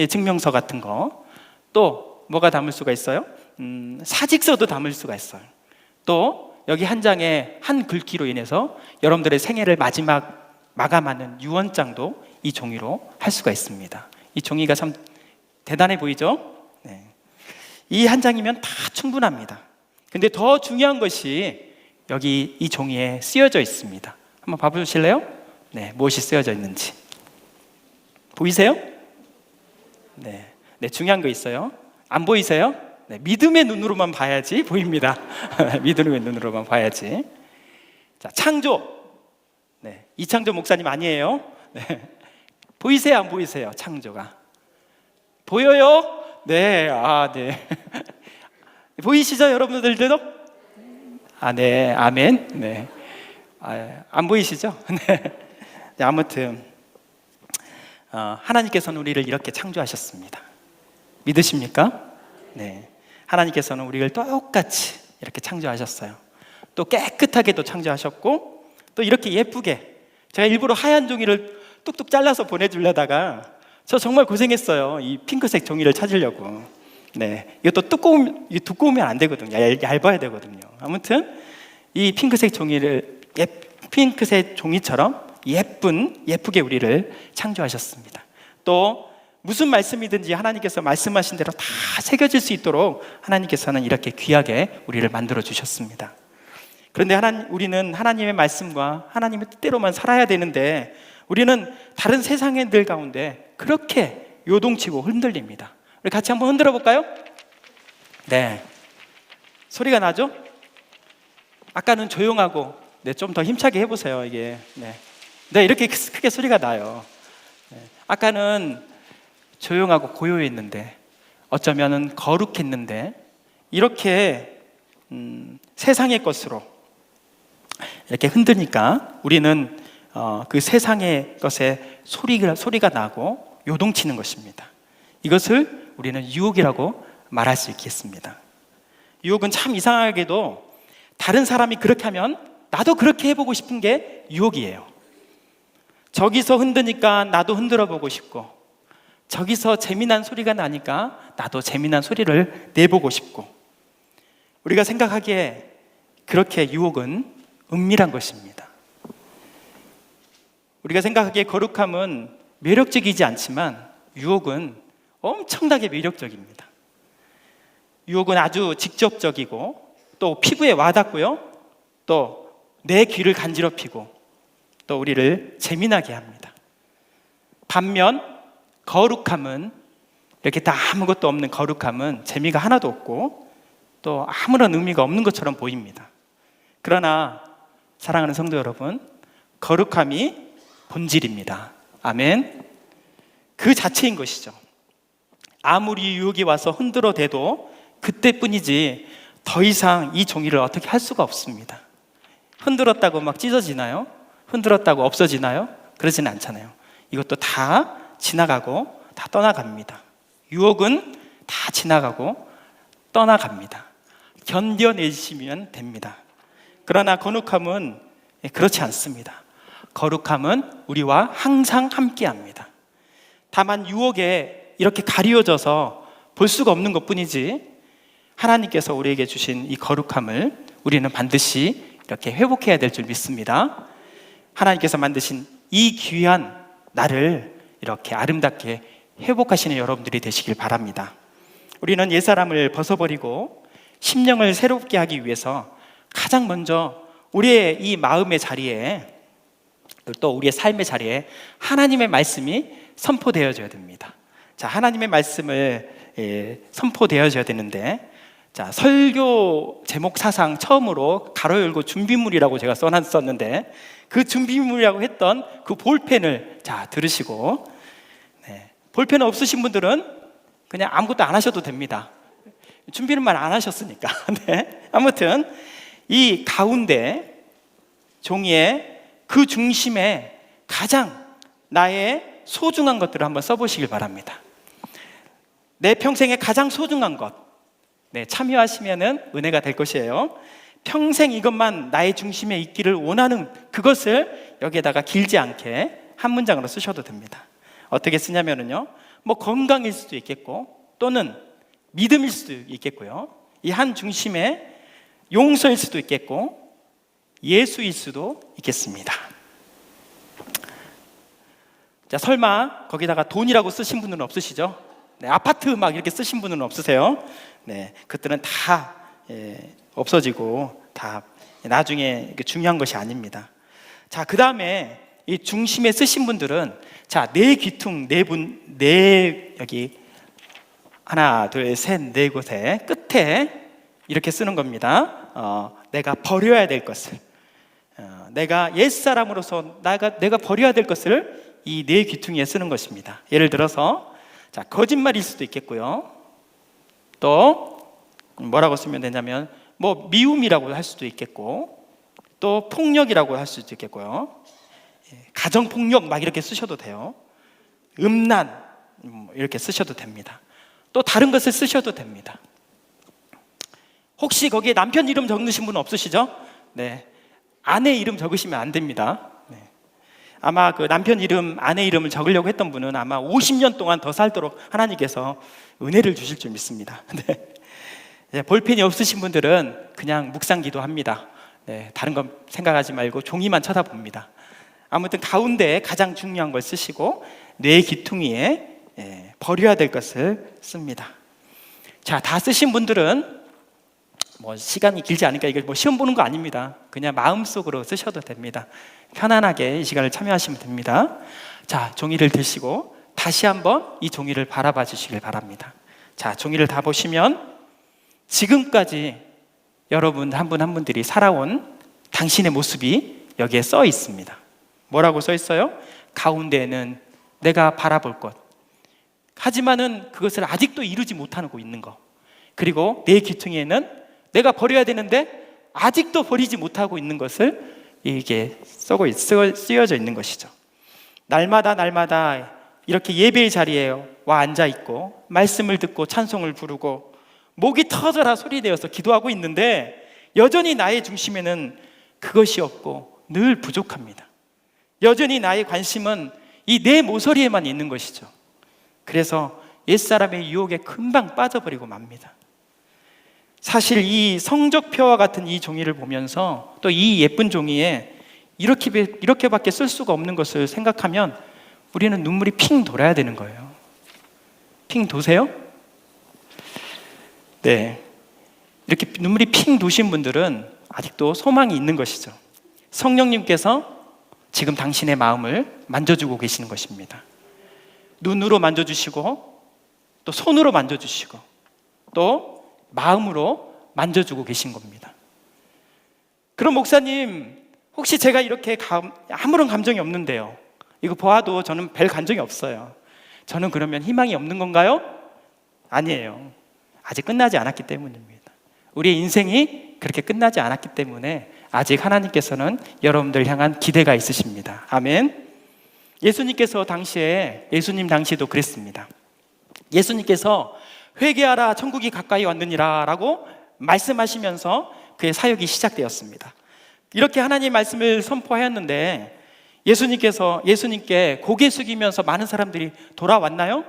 증명서 같은 거, 또 뭐가 담을 수가 있어요? 사직서도 담을 수가 있어요. 또 여기 한 장의 한 글귀로 인해서 여러분들의 생애를 마감하는 유언장도 이 종이로 할 수가 있습니다. 이 종이가 참 대단해 보이죠? 네. 이 한 장이면 다 충분합니다. 근데 더 중요한 것이 여기 이 종이에 쓰여져 있습니다. 한번 봐보실래요? 네, 무엇이 쓰여져 있는지 보이세요? 네, 중요한 거 있어요. 안 보이세요? 네, 믿음의 눈으로만 봐야지 보입니다. 믿음의 눈으로만 봐야지. 자, 창조. 네, 이창조 목사님 아니에요? 네. 보이세요? 안 보이세요? 창조가 보여요? 네, 네. 보이시죠, 여러분들도? 네, 아멘. 네, 안 보이시죠? 네, 아무튼 하나님께서는 우리를 이렇게 창조하셨습니다. 믿으십니까? 네, 하나님께서는 우리를 똑같이 이렇게 창조하셨어요. 또 깨끗하게도 창조하셨고, 또 이렇게 예쁘게. 제가 일부러 하얀 종이를 뚝뚝 잘라서 보내주려다가 저 정말 고생했어요. 이 핑크색 종이를 찾으려고. 네, 이것도 두꺼우면 안 되거든요. 얇아야 되거든요. 아무튼 이 핑크색 종이를 핑크색 종이처럼 예쁘게 우리를 창조하셨습니다. 또 무슨 말씀이든지 하나님께서 말씀하신 대로 다 새겨질 수 있도록 하나님께서는 이렇게 귀하게 우리를 만들어 주셨습니다. 그런데 우리는 하나님의 말씀과 하나님의 뜻대로만 살아야 되는데 우리는 다른 세상인들 가운데 그렇게 요동치고 흔들립니다. 우리 같이 한번 흔들어 볼까요? 네, 소리가 나죠? 아까는 조용하고, 네, 좀 더 힘차게 해보세요. 이게 네, 이렇게 크게 소리가 나요. 네, 아까는 조용하고 고요했는데, 어쩌면은 거룩했는데, 이렇게 세상의 것으로 이렇게 흔드니까 우리는 그 세상의 것에 소리가 나고 요동치는 것입니다. 이것을 우리는 유혹이라고 말할 수 있겠습니다. 유혹은 참 이상하게도 다른 사람이 그렇게 하면 나도 그렇게 해보고 싶은 게 유혹이에요. 저기서 흔드니까 나도 흔들어 보고 싶고, 저기서 재미난 소리가 나니까 나도 재미난 소리를 내보고 싶고, 우리가 생각하기에 그렇게 유혹은 은밀한 것입니다. 우리가 생각하기에 거룩함은 매력적이지 않지만 유혹은 엄청나게 매력적입니다. 유혹은 아주 직접적이고 또 피부에 와닿고요, 또 내 귀를 간지럽히고 또 우리를 재미나게 합니다. 반면 거룩함은, 이렇게 다 아무것도 없는 거룩함은 재미가 하나도 없고 또 아무런 의미가 없는 것처럼 보입니다. 그러나 사랑하는 성도 여러분, 거룩함이 본질입니다. 아멘. 그 자체인 것이죠. 아무리 유혹이 와서 흔들어 대도 그때뿐이지 더 이상 이 종이를 어떻게 할 수가 없습니다. 흔들었다고 막 찢어지나요? 흔들었다고 없어지나요? 그러지는 않잖아요. 이것도 다 지나가고 다 떠나갑니다. 유혹은 다 지나가고 떠나갑니다. 견뎌내시면 됩니다. 그러나 거룩함은 그렇지 않습니다. 거룩함은 우리와 항상 함께합니다. 다만 유혹에 이렇게 가리워져서 볼 수가 없는 것뿐이지, 하나님께서 우리에게 주신 이 거룩함을 우리는 반드시 이렇게 회복해야 될 줄 믿습니다. 하나님께서 만드신 이 귀한 나를 이렇게 아름답게 회복하시는 여러분들이 되시길 바랍니다. 우리는 옛사람을 벗어버리고 심령을 새롭게 하기 위해서 가장 먼저 우리의 이 마음의 자리에, 또 우리의 삶의 자리에 하나님의 말씀이 선포되어져야 됩니다. 자, 하나님의 말씀을 선포되어져야 되는데, 자, 설교 제목 사상 처음으로 가로 열고 준비물이라고 제가 써놨었는데, 그 준비물이라고 했던 그 볼펜을 자 들으시고, 네, 볼펜 없으신 분들은 그냥 아무것도 안 하셔도 됩니다. 준비는만 안 하셨으니까. 네, 아무튼 이 가운데 종이에 그 중심에 가장 나의 소중한 것들을 한번 써보시길 바랍니다. 내 평생에 가장 소중한 것, 네, 참여하시면은 은혜가 될 것이에요. 평생 이것만 나의 중심에 있기를 원하는 그것을 여기에다가 길지 않게 한 문장으로 쓰셔도 됩니다. 어떻게 쓰냐면은요, 뭐 건강일 수도 있겠고 또는 믿음일 수도 있겠고요. 이 한 중심에 용서일 수도 있겠고 예수일 수도 있겠습니다. 자, 설마 거기다가 돈이라고 쓰신 분은 없으시죠? 네, 아파트 막 이렇게 쓰신 분은 없으세요? 네, 그것들은 다 없어지고 다 나중에 중요한 것이 아닙니다. 자, 그 다음에 이 중심에 쓰신 분들은 자, 네 귀퉁 여기 하나, 둘, 셋, 네 곳에 끝에 이렇게 쓰는 겁니다. 내가 버려야 될 것을, 내가 옛사람으로서 내가 버려야 될 것을 이 네 귀퉁이에 쓰는 것입니다. 예를 들어서 자, 거짓말일 수도 있겠고요. 또 뭐라고 쓰면 되냐면 뭐 미움이라고 할 수도 있겠고, 또 폭력이라고 할 수도 있겠고요. 가정폭력 막 이렇게 쓰셔도 돼요. 음란 이렇게 쓰셔도 됩니다. 또 다른 것을 쓰셔도 됩니다. 혹시 거기에 남편 이름 적으신 분 없으시죠? 네, 아내 이름 적으시면 안 됩니다. 네. 아마 그 남편 이름, 아내 이름을 적으려고 했던 분은 아마 50년 동안 더 살도록 하나님께서 은혜를 주실 줄 믿습니다. 네. 볼펜이 없으신 분들은 그냥 묵상기도 합니다. 네, 다른 건 생각하지 말고 종이만 쳐다봅니다. 아무튼 가운데에 가장 중요한 걸 쓰시고 뇌 귀퉁이에 버려야 될 것을 씁니다. 자, 다 쓰신 분들은 뭐 시간이 길지 않으니까 이걸 뭐 시험 보는 거 아닙니다. 그냥 마음속으로 쓰셔도 됩니다. 편안하게 이 시간을 참여하시면 됩니다. 자, 종이를 드시고 다시 한번 이 종이를 바라봐 주시길 바랍니다. 자, 종이를 다 보시면 지금까지 여러분 한 분 한 분들이 살아온 당신의 모습이 여기에 써 있습니다. 뭐라고 써 있어요? 가운데에는 내가 바라볼 것, 하지만은 그것을 아직도 이루지 못하고 있는 것, 그리고 내 귀퉁이에는 내가 버려야 되는데 아직도 버리지 못하고 있는 것을 이게 쓰여져 있는 것이죠. 날마다 이렇게 예배의 자리에 와 앉아 있고 말씀을 듣고 찬송을 부르고 목이 터져라 소리내어서 기도하고 있는데 여전히 나의 중심에는 그것이 없고 늘 부족합니다. 여전히 나의 관심은 이 내 모서리에만 있는 것이죠. 그래서 옛사람의 유혹에 금방 빠져버리고 맙니다. 사실 이 성적표와 같은 이 종이를 보면서 또 이 예쁜 종이에 이렇게밖에 쓸 수가 없는 것을 생각하면 우리는 눈물이 핑 돌아야 되는 거예요. 핑 도세요? 네, 이렇게 눈물이 핑 도신 분들은 아직도 소망이 있는 것이죠. 성령님께서 지금 당신의 마음을 만져주고 계시는 것입니다. 눈으로 만져주시고 또 손으로 만져주시고 또 마음으로 만져주고 계신 겁니다. 그럼 목사님, 혹시 제가 이렇게 아무런 감정이 없는데요, 이거 보아도 저는 별 감정이 없어요. 저는 그러면 희망이 없는 건가요? 아니에요. 아직 끝나지 않았기 때문입니다. 우리의 인생이 그렇게 끝나지 않았기 때문에 아직 하나님께서는 여러분들 향한 기대가 있으십니다. 아멘. 예수님께서 예수님 당시에도 그랬습니다. 예수님께서 회개하라 천국이 가까이 왔느니라 라고 말씀하시면서 그의 사역이 시작되었습니다. 이렇게 하나님 말씀을 선포하였는데 예수님께 고개 숙이면서 많은 사람들이 돌아왔나요?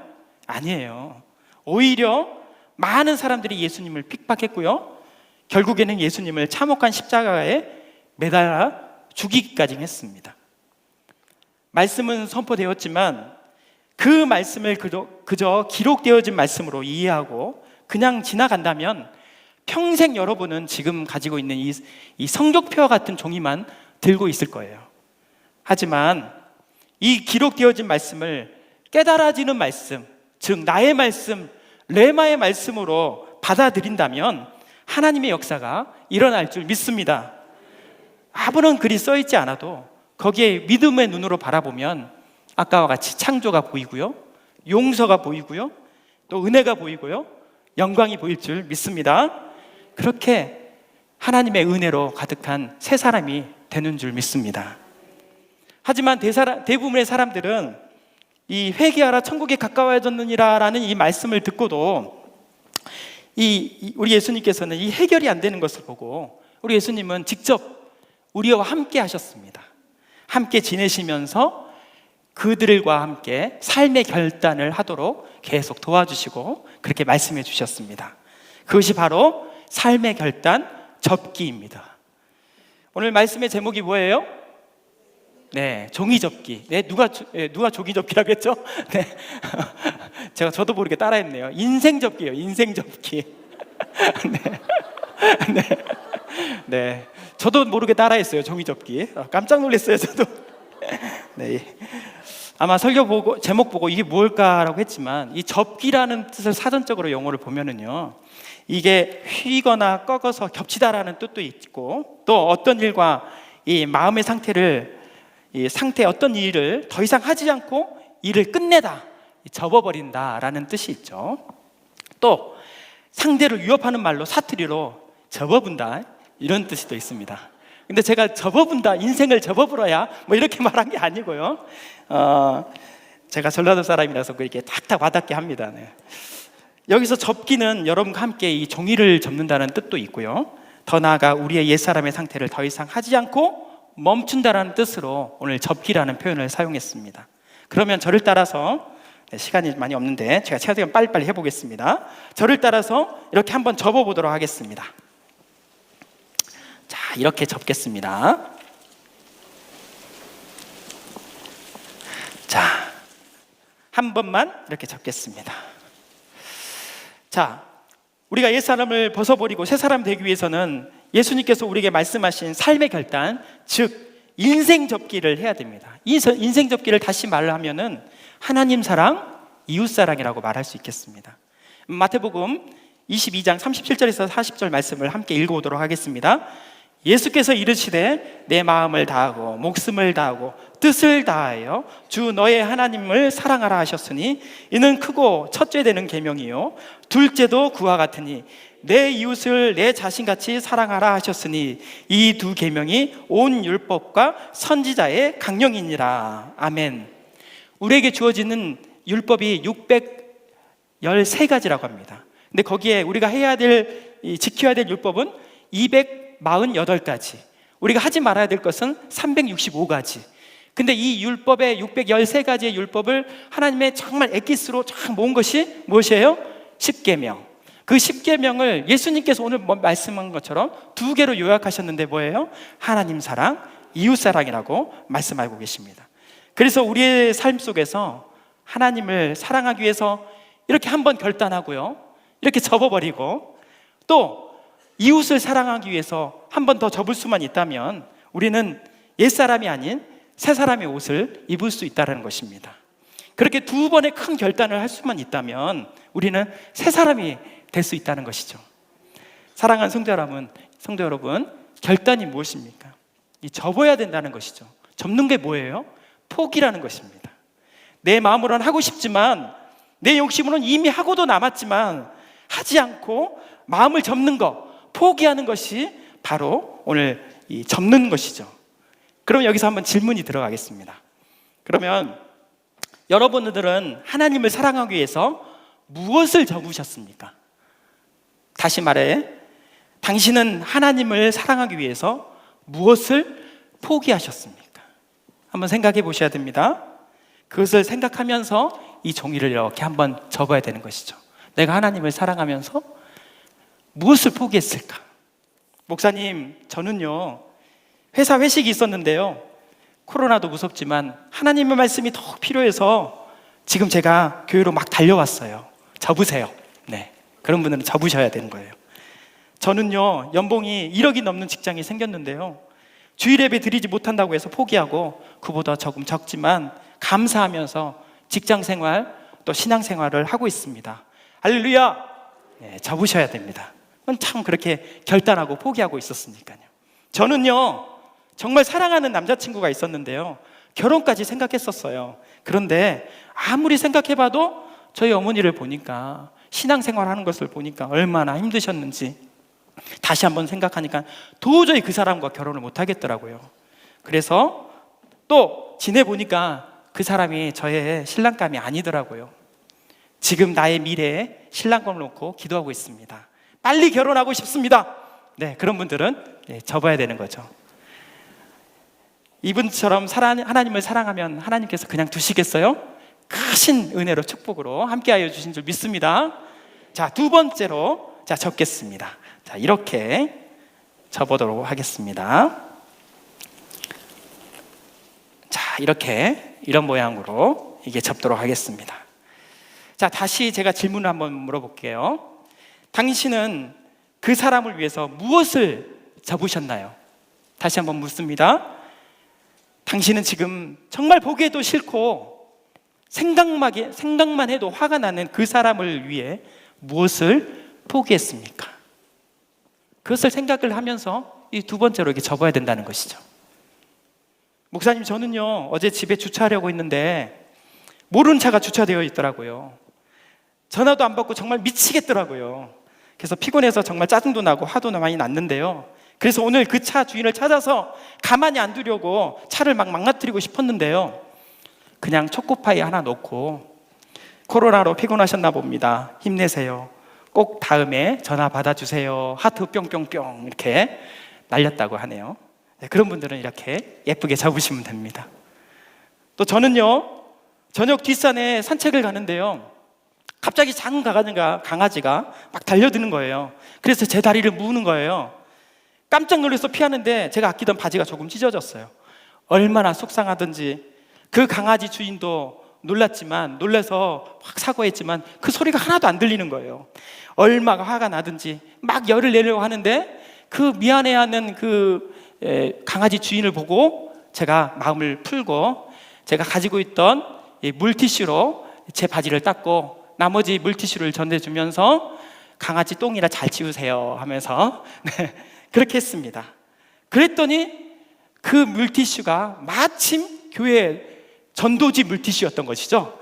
아니에요. 오히려 많은 사람들이 예수님을 핍박했고요, 결국에는 예수님을 참혹한 십자가에 매달아 죽이기까지 했습니다. 말씀은 선포되었지만 그 말씀을 그저 기록되어진 말씀으로 이해하고 그냥 지나간다면 평생 여러분은 지금 가지고 있는 이 성적표와 같은 종이만 들고 있을 거예요. 하지만 이 기록되어진 말씀을 깨달아지는 말씀, 즉 나의 말씀, 레마의 말씀으로 받아들인다면 하나님의 역사가 일어날 줄 믿습니다. 아무런 글이 써있지 않아도 거기에 믿음의 눈으로 바라보면 아까와 같이 창조가 보이고요, 용서가 보이고요, 또 은혜가 보이고요, 영광이 보일 줄 믿습니다. 그렇게 하나님의 은혜로 가득한 새 사람이 되는 줄 믿습니다. 하지만 대부분의 사람들은 이 회개하라 천국에 가까워졌느니라 라는 이 말씀을 듣고도 우리 예수님께서는 이 해결이 안 되는 것을 보고 우리 예수님은 직접 우리와 함께 하셨습니다. 함께 지내시면서 그들과 함께 삶의 결단을 하도록 계속 도와주시고 그렇게 말씀해 주셨습니다. 그것이 바로 삶의 결단, 접기입니다. 오늘 말씀의 제목이 뭐예요? 네, 종이 접기. 네, 누가 종이 접기라고 했죠? 네, 저도 모르게 따라했네요. 인생 접기예요, 인생 접기. 네, 네, 네, 저도 모르게 따라했어요, 종이 접기. 깜짝 놀랐어요, 저도. 네, 아마 설교 보고 제목 보고 이게 뭘까라고 했지만 이 접기라는 뜻을 사전적으로 영어를 보면은요, 이게 휘거나 꺾어서 겹치다라는 뜻도 있고, 또 어떤 일과 이 마음의 상태를 이 상태 어떤 일을 더 이상 하지 않고 일을 끝내다, 접어버린다라는 뜻이 있죠. 또 상대를 위협하는 말로 사투리로 접어분다, 이런 뜻이 또 있습니다. 근데 제가 접어분다, 인생을 접어불어야 뭐 이렇게 말한 게 아니고요. 제가 전라도 사람이라서 그렇게 탁탁 와닿게 합니다. 네. 여기서 접기는 여러분과 함께 이 종이를 접는다는 뜻도 있고요. 더 나아가 우리의 옛사람의 상태를 더 이상 하지 않고 멈춘다라는 뜻으로 오늘 접기라는 표현을 사용했습니다. 그러면 저를 따라서, 시간이 많이 없는데 제가 최대한 빨리빨리 해보겠습니다. 저를 따라서 이렇게 한번 접어보도록 하겠습니다. 자, 이렇게 접겠습니다. 자, 한 번만 이렇게 접겠습니다. 자, 우리가 옛사람을 벗어버리고 새사람 되기 위해서는 예수님께서 우리에게 말씀하신 삶의 결단, 즉 인생 접기를 해야 됩니다. 이 인생 접기를 다시 말로 하면은 하나님 사랑, 이웃 사랑이라고 말할 수 있겠습니다. 마태복음 22장 37절에서 40절 말씀을 함께 읽어보도록 하겠습니다. 예수께서 이르시되 내 마음을 다하고 목숨을 다하고 뜻을 다하여 주 너의 하나님을 사랑하라 하셨으니 이는 크고 첫째 되는 계명이요 둘째도 그와 같으니 내 이웃을 내 자신같이 사랑하라 하셨으니 이 두 계명이 온 율법과 선지자의 강령이니라. 아멘. 우리에게 주어지는 율법이 613가지라고 합니다. 근데 거기에 우리가 해야 될, 지켜야 될 율법은 248가지, 우리가 하지 말아야 될 것은 365가지. 근데 이 율법의 613가지의 율법을 하나님의 정말 엑기스로 쫙 모은 것이 무엇이에요? 10계명. 그 10계명을 예수님께서 오늘 말씀한 것처럼 두 개로 요약하셨는데 뭐예요? 하나님 사랑, 이웃 사랑이라고 말씀하고 계십니다. 그래서 우리의 삶 속에서 하나님을 사랑하기 위해서 이렇게 한번 결단하고요, 이렇게 접어버리고, 또 이웃을 사랑하기 위해서 한 번 더 접을 수만 있다면 우리는 옛사람이 아닌 새사람의 옷을 입을 수 있다는 것입니다. 그렇게 두 번의 큰 결단을 할 수만 있다면 우리는 새사람이 될 수 있다는 것이죠. 사랑하는 성도 여러분, 결단이 무엇입니까? 이 접어야 된다는 것이죠. 접는 게 뭐예요? 포기라는 것입니다. 내 마음으로는 하고 싶지만, 내 욕심으로는 이미 하고도 남았지만 하지 않고 마음을 접는 것, 포기하는 것이 바로 오늘 이 접는 것이죠. 그럼 여기서 한번 질문이 들어가겠습니다. 그러면 여러분들은 하나님을 사랑하기 위해서 무엇을 접으셨습니까? 다시 말해, 당신은 하나님을 사랑하기 위해서 무엇을 포기하셨습니까? 한번 생각해 보셔야 됩니다. 그것을 생각하면서 이 종이를 이렇게 한번 접어야 되는 것이죠. 내가 하나님을 사랑하면서 무엇을 포기했을까? 목사님, 저는요, 회사 회식이 있었는데요, 코로나도 무섭지만 하나님의 말씀이 더 필요해서 지금 제가 교회로 막 달려왔어요. 접으세요. 네, 그런 분들은 접으셔야 되는 거예요. 저는요, 연봉이 1억이 넘는 직장이 생겼는데요, 주일 예배 드리지 못한다고 해서 포기하고 그보다 조금 적지만 감사하면서 직장 생활 또 신앙 생활을 하고 있습니다. 할렐루야! 네, 접으셔야 됩니다. 참 그렇게 결단하고 포기하고 있었으니까요. 저는요, 정말 사랑하는 남자친구가 있었는데요, 결혼까지 생각했었어요. 그런데 아무리 생각해봐도 저희 어머니를 보니까, 신앙생활하는 것을 보니까 얼마나 힘드셨는지 다시 한번 생각하니까 도저히 그 사람과 결혼을 못 하겠더라고요. 그래서 또 지내보니까 그 사람이 저의 신랑감이 아니더라고요. 지금 나의 미래에 신랑감을 놓고 기도하고 있습니다. 빨리 결혼하고 싶습니다. 네, 그런 분들은 접어야 되는 거죠. 이분처럼 하나님을 사랑하면 하나님께서 그냥 두시겠어요? 크신 은혜로 축복으로 함께하여 주신 줄 믿습니다. 자, 두 번째로 접겠습니다. 자, 이렇게 접어보도록 하겠습니다. 자, 이렇게 이런 모양으로 이게 접도록 하겠습니다. 자, 다시 제가 질문을 한번 물어볼게요. 당신은 그 사람을 위해서 무엇을 접으셨나요? 다시 한번 묻습니다. 당신은 지금 정말 보기에도 싫고 생각만 해도 화가 나는 그 사람을 위해 무엇을 포기했습니까? 그것을 생각을 하면서 이 두 번째로 이렇게 접어야 된다는 것이죠. 목사님, 저는요 어제 집에 주차하려고 했는데 모르는 차가 주차되어 있더라고요. 전화도 안 받고 정말 미치겠더라고요. 그래서 피곤해서 정말 짜증도 나고 화도 많이 났는데요. 그래서 오늘 그 차 주인을 찾아서 가만히 안 두려고 차를 막 망가뜨리고 싶었는데요. 그냥 초코파이 하나 놓고 코로나로 피곤하셨나 봅니다. 힘내세요. 꼭 다음에 전화 받아주세요. 하트 뿅뿅뿅 이렇게 날렸다고 하네요. 네, 그런 분들은 이렇게 예쁘게 접으시면 됩니다. 또 저는요 저녁 뒷산에 산책을 가는데요. 갑자기 작은 강아지가 막 달려드는 거예요. 그래서 제 다리를 무는 거예요. 깜짝 놀라서 피하는데 제가 아끼던 바지가 조금 찢어졌어요. 얼마나 속상하든지 그 강아지 주인도 놀라서 확 사과했지만 그 소리가 하나도 안 들리는 거예요. 얼마나 화가 나든지 막 열을 내려고 하는데 그 미안해하는 그 강아지 주인을 보고 제가 마음을 풀고 제가 가지고 있던 물티슈로 제 바지를 닦고 나머지 물티슈를 전해주면서 강아지 똥이나 잘 치우세요 하면서 네, 그렇게 했습니다. 그랬더니 그 물티슈가 마침 교회 전도지 물티슈였던 것이죠.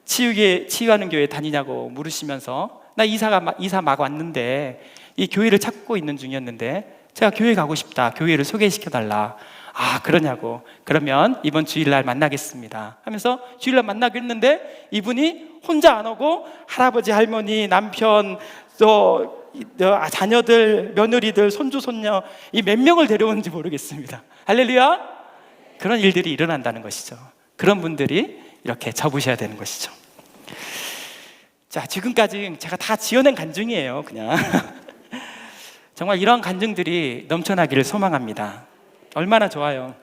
치유하는 교회 다니냐고 물으시면서 나 이사 막 왔는데 이 교회를 찾고 있는 중이었는데 제가 교회 가고 싶다. 교회를 소개시켜달라. 아, 그러냐고. 그러면 이번 주일날 만나겠습니다 하면서 주일날 만나기로 했는데 이분이 혼자 안 오고 할아버지, 할머니, 남편, 또 자녀들, 며느리들, 손주, 손녀 이 몇 명을 데려오는지 모르겠습니다. 할렐루야. 그런 일들이 일어난다는 것이죠. 그런 분들이 이렇게 접으셔야 되는 것이죠. 자, 지금까지 제가 다 지어낸 간증이에요. 그냥 정말 이런 간증들이 넘쳐나기를 소망합니다. 얼마나 좋아요.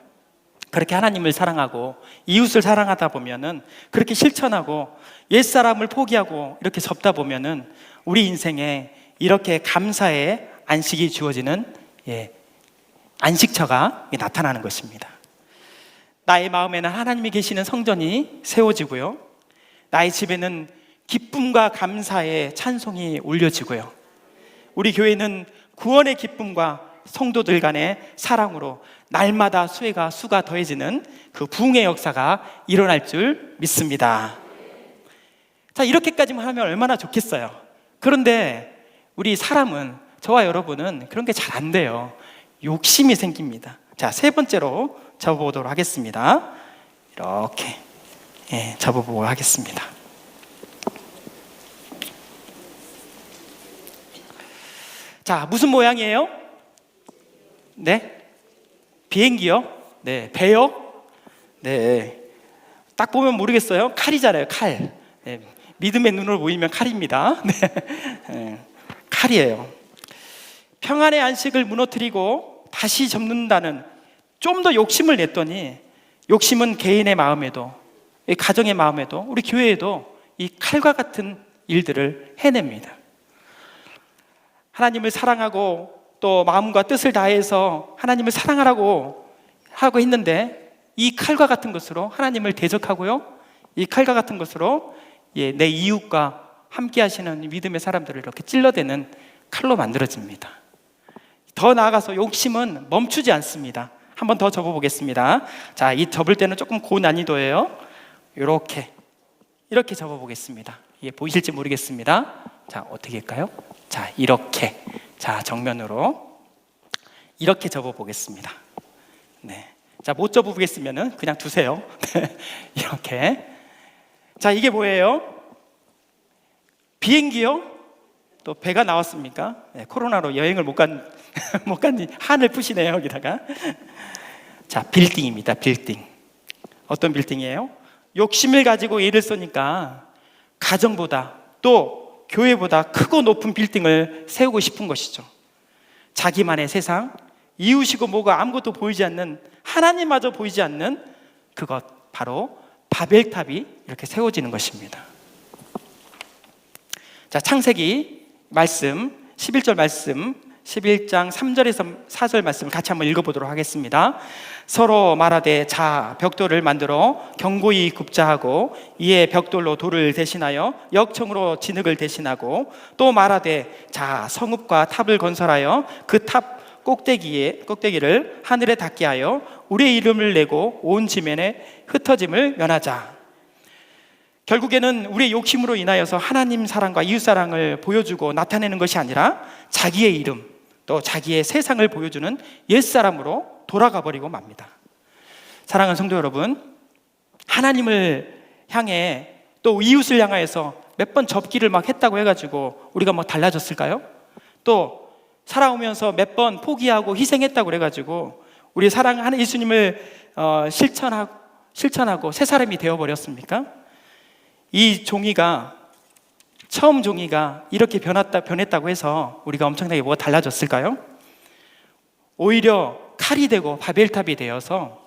그렇게 하나님을 사랑하고 이웃을 사랑하다 보면은 그렇게 실천하고 옛사람을 포기하고 이렇게 접다 보면은 우리 인생에 이렇게 감사의 안식이 주어지는 안식처가 나타나는 것입니다. 나의 마음에는 하나님이 계시는 성전이 세워지고요. 나의 집에는 기쁨과 감사의 찬송이 올려지고요. 우리 교회는 구원의 기쁨과 성도들 간의 사랑으로 날마다 수가 더해지는 그 부흥의 역사가 일어날 줄 믿습니다. 자, 이렇게까지만 하면 얼마나 좋겠어요. 그런데 우리 사람은, 저와 여러분은 그런 게 잘 안 돼요. 욕심이 생깁니다. 자, 세 번째로 접어보도록 하겠습니다. 이렇게 접어보도록 하겠습니다. 자, 무슨 모양이에요? 네? 비행기요? 네. 배요? 네. 딱 보면 모르겠어요. 칼이잖아요, 칼. 네. 믿음의 눈으로 보이면 칼입니다. 네. 네. 칼이에요. 평안의 안식을 무너뜨리고 다시 접는다는 좀 더 욕심을 냈더니 욕심은 개인의 마음에도, 가정의 마음에도, 우리 교회에도 이 칼과 같은 일들을 해냅니다. 하나님을 사랑하고 또 마음과 뜻을 다해서 하나님을 사랑하라고 하고 했는데 이 칼과 같은 것으로 하나님을 대적하고요. 이 칼과 같은 것으로 내 이웃과 함께 하시는 믿음의 사람들을 이렇게 찔러대는 칼로 만들어집니다. 더 나아가서 욕심은 멈추지 않습니다. 한 번 더 접어보겠습니다. 자, 이 접을 때는 조금 고난이도예요. 이렇게 접어보겠습니다. 이게 보이실지 모르겠습니다. 자, 어떻게 할까요? 자, 이렇게. 자, 정면으로 이렇게 접어보겠습니다. 네. 자, 못 접어보겠으면은 그냥 두세요. 이렇게. 자, 이게 뭐예요? 비행기요? 또 배가 나왔습니까? 네, 코로나로 여행을 못 간 한을 푸시네요, 여기다가. 자, 빌딩입니다, 빌딩. 어떤 빌딩이에요? 욕심을 가지고 애를 쓰니까 가정보다 또 교회보다 크고 높은 빌딩을 세우고 싶은 것이죠. 자기만의 세상, 이웃이고 뭐가 아무것도 보이지 않는, 하나님마저 보이지 않는 그것, 바로 바벨탑이 이렇게 세워지는 것입니다. 자, 창세기 말씀 11절 말씀, 11장 3절에서 4절 말씀 같이 한번 읽어보도록 하겠습니다. 서로 말하되 자 벽돌을 만들어 견고히 굽자 하고 이에 벽돌로 돌을 대신하여 역청으로 진흙을 대신하고 또 말하되 자 성읍과 탑을 건설하여 그 탑 꼭대기를 하늘에 닿게 하여 우리의 이름을 내고 온 지면에 흩어짐을 면하자. 결국에는 우리의 욕심으로 인하여서 하나님 사랑과 이웃 사랑을 보여주고 나타내는 것이 아니라 자기의 이름, 또 자기의 세상을 보여주는 옛사람으로 돌아가 버리고 맙니다. 사랑하는 성도 여러분, 하나님을 향해 또 이웃을 향하여서 몇 번 접기를 막 했다고 해가지고 우리가 뭐 달라졌을까요? 또 살아오면서 몇 번 포기하고 희생했다고 그래가지고 우리 사랑하는 예수님을 실천하고 새 사람이 되어버렸습니까? 이 종이가, 처음 종이가 이렇게 변했다고 해서 우리가 엄청나게 뭐가 달라졌을까요? 오히려 칼이 되고 바벨탑이 되어서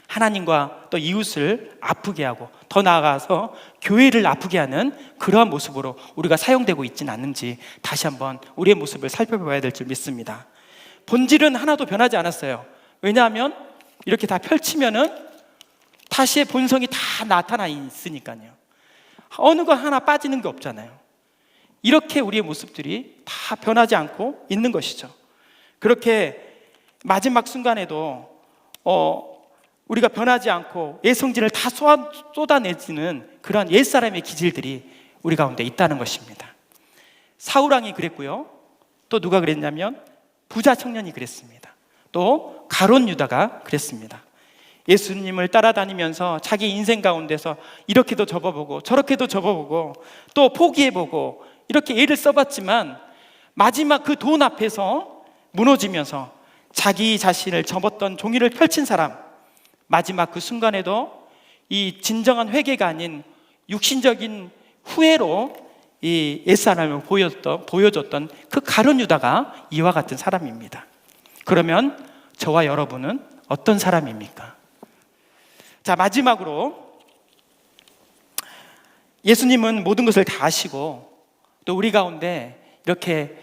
하나님과 또 이웃을 아프게 하고 더 나아가서 교회를 아프게 하는 그러한 모습으로 우리가 사용되고 있지는 않는지 다시 한번 우리의 모습을 살펴봐야 될 줄 믿습니다. 본질은 하나도 변하지 않았어요. 왜냐하면 이렇게 다 펼치면은 다시의 본성이 다 나타나 있으니까요. 어느 거 하나 빠지는 게 없잖아요. 이렇게 우리의 모습들이 다 변하지 않고 있는 것이죠. 그렇게 마지막 순간에도 우리가 변하지 않고 옛성질을 다 쏟아내지는 그러한 옛사람의 기질들이 우리 가운데 있다는 것입니다. 사울왕이 그랬고요. 또 누가 그랬냐면 부자 청년이 그랬습니다. 또 가룟 유다가 그랬습니다. 예수님을 따라다니면서 자기 인생 가운데서 이렇게도 접어보고 저렇게도 접어보고 또 포기해보고 이렇게 애를 써봤지만 마지막 그 돈 앞에서 무너지면서 자기 자신을 접었던 종이를 펼친 사람, 마지막 그 순간에도 이 진정한 회개가 아닌 육신적인 후회로 이 옛사람을 보여줬던 그 가룟 유다가 이와 같은 사람입니다. 그러면 저와 여러분은 어떤 사람입니까? 자, 마지막으로 예수님은 모든 것을 다 아시고 또 우리 가운데 이렇게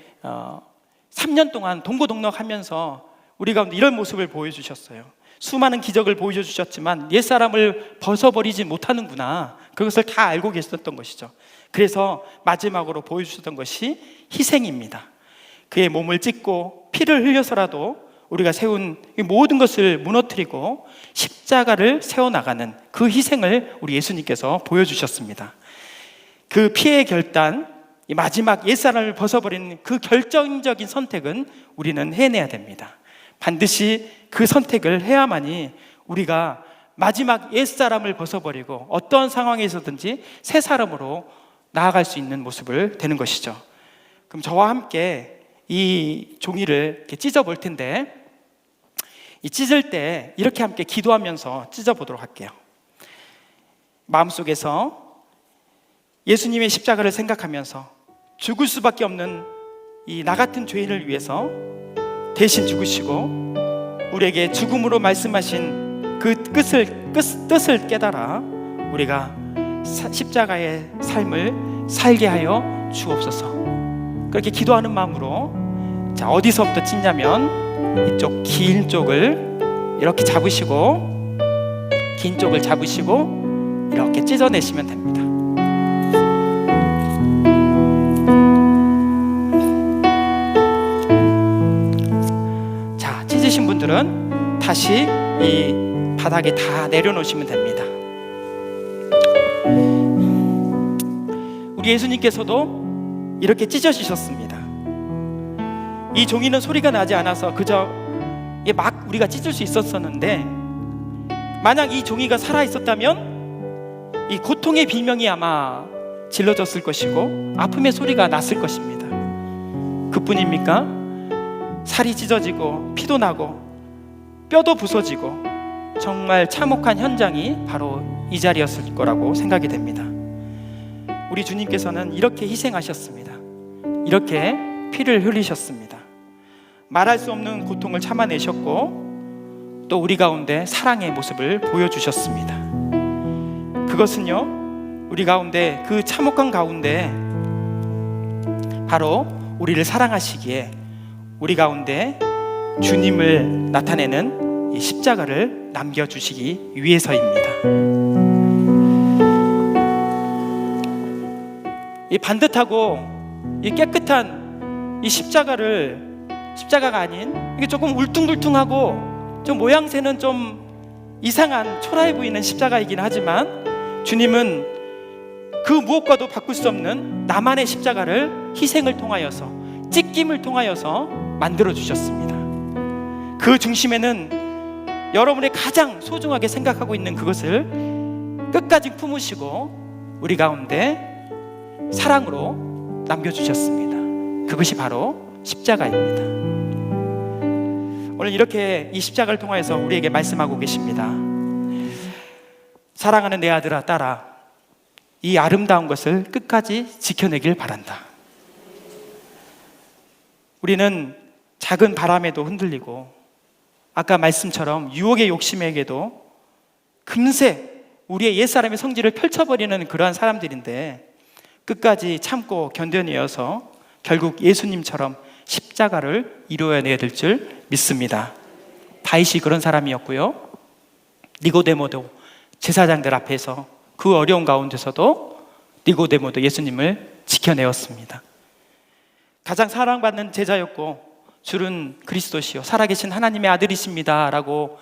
3년 동안 동고동락하면서 우리 가운데 이런 모습을 보여주셨어요. 수많은 기적을 보여주셨지만 옛사람을 벗어버리지 못하는구나, 그것을 다 알고 계셨던 것이죠. 그래서 마지막으로 보여주셨던 것이 희생입니다. 그의 몸을 찢고 피를 흘려서라도 우리가 세운 모든 것을 무너뜨리고 십자가를 세워나가는 그 희생을 우리 예수님께서 보여주셨습니다. 그 피의 결단, 이 마지막 옛사람을 벗어버리는 그 결정적인 선택은 우리는 해내야 됩니다. 반드시 그 선택을 해야만이 우리가 마지막 옛사람을 벗어버리고 어떠한 상황에서든지 새 사람으로 나아갈 수 있는 모습을 되는 것이죠. 그럼 저와 함께 이 종이를 이렇게 찢어볼 텐데, 이 찢을 때 이렇게 함께 기도하면서 찢어보도록 할게요. 마음속에서 예수님의 십자가를 생각하면서 죽을 수밖에 없는 이 나 같은 죄인을 위해서 대신 죽으시고 우리에게 죽음으로 말씀하신 그 뜻을 깨달아 우리가 십자가의 삶을 살게 하여 주옵소서. 그렇게 기도하는 마음으로, 자, 어디서부터 찢냐면 이쪽 긴 쪽을 이렇게 잡으시고, 긴 쪽을 잡으시고 이렇게 찢어내시면 됩니다. 자, 찢으신 분들은 다시 이 바닥에 다 내려놓으시면 됩니다. 우리 예수님께서도 이렇게 찢어지셨습니다. 이 종이는 소리가 나지 않아서 그저 막 우리가 찢을 수 있었었는데, 만약 이 종이가 살아있었다면 이 고통의 비명이 아마 질러졌을 것이고 아픔의 소리가 났을 것입니다. 그뿐입니까? 살이 찢어지고 피도 나고 뼈도 부서지고 정말 참혹한 현장이 바로 이 자리였을 거라고 생각이 됩니다. 우리 주님께서는 이렇게 희생하셨습니다. 이렇게 피를 흘리셨습니다. 말할 수 없는 고통을 참아내셨고 또 우리 가운데 사랑의 모습을 보여주셨습니다. 그것은요, 우리 가운데 그 참혹한 가운데 바로 우리를 사랑하시기에 우리 가운데 주님을 나타내는 이 십자가를 남겨주시기 위해서입니다. 이 반듯하고 이 깨끗한 이 십자가가 아닌 이게 조금 울퉁불퉁하고 좀 모양새는 좀 이상한 초라해 보이는 십자가이긴 하지만 주님은 그 무엇과도 바꿀 수 없는 나만의 십자가를 희생을 통하여서 찢김을 통하여서 만들어 주셨습니다. 그 중심에는 여러분의 가장 소중하게 생각하고 있는 그것을 끝까지 품으시고 우리 가운데 사랑으로 남겨주셨습니다. 그것이 바로 십자가입니다. 오늘 이렇게 이 십자가를 통하여서 우리에게 말씀하고 계십니다. 사랑하는 내 아들아, 딸아, 이 아름다운 것을 끝까지 지켜내길 바란다. 우리는 작은 바람에도 흔들리고 아까 말씀처럼 유혹의 욕심에게도 금세 우리의 옛사람의 성질을 펼쳐버리는 그러한 사람들인데 끝까지 참고 견뎌내어서 결국 예수님처럼 십자가를 이루어내야 될 줄 믿습니다. 다윗이 그런 사람이었고요, 니고데모도 제사장들 앞에서 그 어려운 가운데서도 니고데모도 예수님을 지켜내었습니다. 가장 사랑받는 제자였고 주는 그리스도시요 살아계신 하나님의 아들이십니다 라고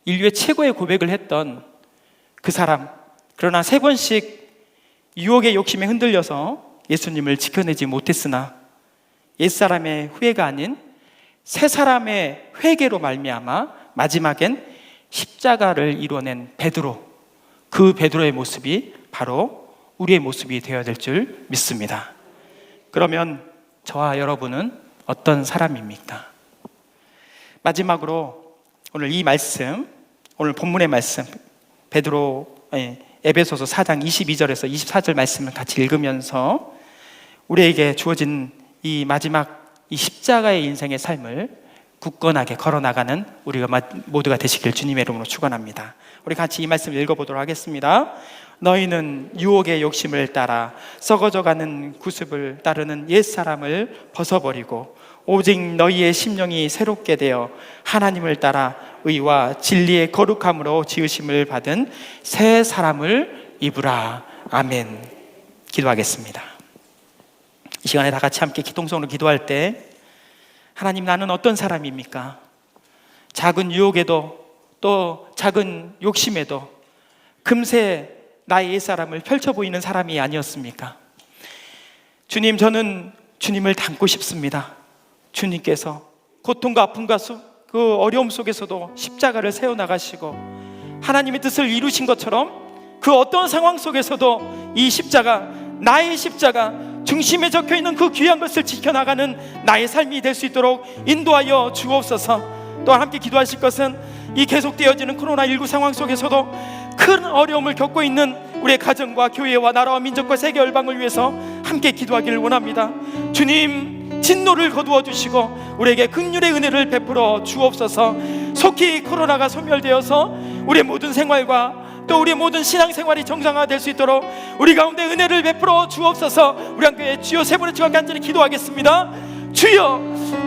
인류의 최고의 고백을 했던 그 사람, 그러나 3번씩 유혹의 욕심에 흔들려서 예수님을 지켜내지 못했으나 옛사람의 후회가 아닌 새 사람의 회개로 말미암아 마지막엔 십자가를 이뤄낸 베드로, 그 베드로의 모습이 바로 우리의 모습이 되어야 될 줄 믿습니다. 그러면 저와 여러분은 어떤 사람입니까? 마지막으로 오늘 이 말씀, 오늘 본문의 말씀 에베소서 4장 22절에서 24절 말씀을 같이 읽으면서 우리에게 주어진 이 마지막 이 십자가의 인생의 삶을 굳건하게 걸어나가는 우리가 모두가 되시길 주님의 이름으로 축원합니다. 우리 같이 이 말씀 읽어보도록 하겠습니다. 너희는 유혹의 욕심을 따라 썩어져가는 구습을 따르는 옛사람을 벗어버리고 오직 너희의 심령이 새롭게 되어 하나님을 따라 의와 진리의 거룩함으로 지으심을 받은 새 사람을 입으라. 아멘. 기도하겠습니다. 이 시간에 다 같이 함께 기통성으로 기도할 때 하나님, 나는 어떤 사람입니까? 작은 유혹에도 또 작은 욕심에도 금세 나의 옛사람을 펼쳐 보이는 사람이 아니었습니까? 주님, 저는 주님을 닮고 싶습니다. 주님께서 고통과 아픔과 그 어려움 속에서도 십자가를 세워나가시고 하나님의 뜻을 이루신 것처럼 그 어떤 상황 속에서도 이 십자가, 나의 십자가 중심에 적혀있는 그 귀한 것을 지켜나가는 나의 삶이 될 수 있도록 인도하여 주옵소서. 또한 함께 기도하실 것은 이 계속되어지는 코로나19 상황 속에서도 큰 어려움을 겪고 있는 우리의 가정과 교회와 나라와 민족과 세계 열방을 위해서 함께 기도하기를 원합니다. 주님, 진노를 거두어 주시고 우리에게 긍휼의 은혜를 베풀어 주옵소서. 속히 코로나가 소멸되어서 우리의 모든 생활과 또 우리의 모든 신앙생활이 정상화될 수 있도록 우리 가운데 은혜를 베풀어 주옵소서. 우리 함께 주여 세 번의 주와 간절히 기도하겠습니다. 주여,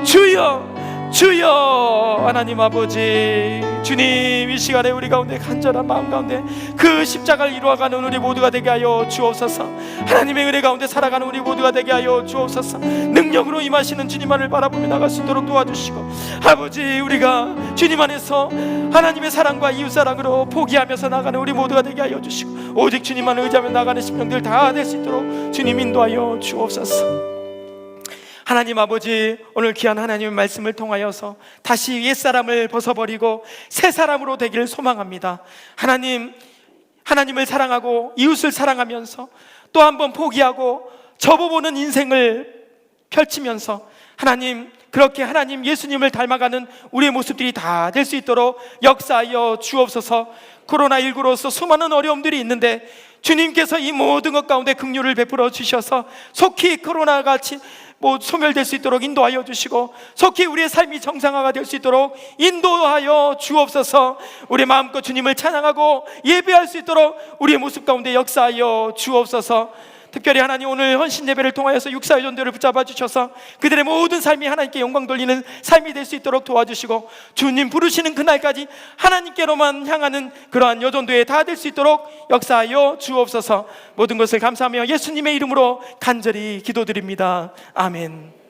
주여, 주여. 하나님 아버지, 주님, 이 시간에 우리 가운데 간절한 마음 가운데 그 십자가를 이루어가는 우리 모두가 되게 하여 주옵소서. 하나님의 은혜 가운데 살아가는 우리 모두가 되게 하여 주옵소서. 능력으로 임하시는 주님만을 바라보며 나갈 수 있도록 도와주시고, 아버지, 우리가 주님 안에서 하나님의 사랑과 이웃사랑으로 포기하면서 나가는 우리 모두가 되게 하여 주시고, 오직 주님만을 의지하며 나가는 심령들 다 될 수 있도록 주님 인도하여 주옵소서. 하나님 아버지, 오늘 귀한 하나님의 말씀을 통하여서 다시 옛사람을 벗어버리고 새 사람으로 되기를 소망합니다. 하나님, 하나님을 사랑하고 이웃을 사랑하면서 또 한 번 포기하고 접어보는 인생을 펼치면서 하나님, 그렇게 하나님 예수님을 닮아가는 우리의 모습들이 다 될 수 있도록 역사하여 주옵소서. 코로나19로서 수많은 어려움들이 있는데 주님께서 이 모든 것 가운데 긍휼을 베풀어 주셔서 속히 코로나가 소멸될 수 있도록 인도하여 주시고, 속히 우리의 삶이 정상화가 될 수 있도록 인도하여 주옵소서. 우리 마음껏 주님을 찬양하고 예배할 수 있도록 우리의 모습 가운데 역사하여 주옵소서. 특별히 하나님, 오늘 헌신 예배를 통하여서 육사의 전도를 붙잡아 주셔서 그들의 모든 삶이 하나님께 영광 돌리는 삶이 될 수 있도록 도와주시고, 주님 부르시는 그날까지 하나님께로만 향하는 그러한 여전도에 다 될 수 있도록 역사하여 주옵소서. 모든 것을 감사하며 예수님의 이름으로 간절히 기도드립니다. 아멘.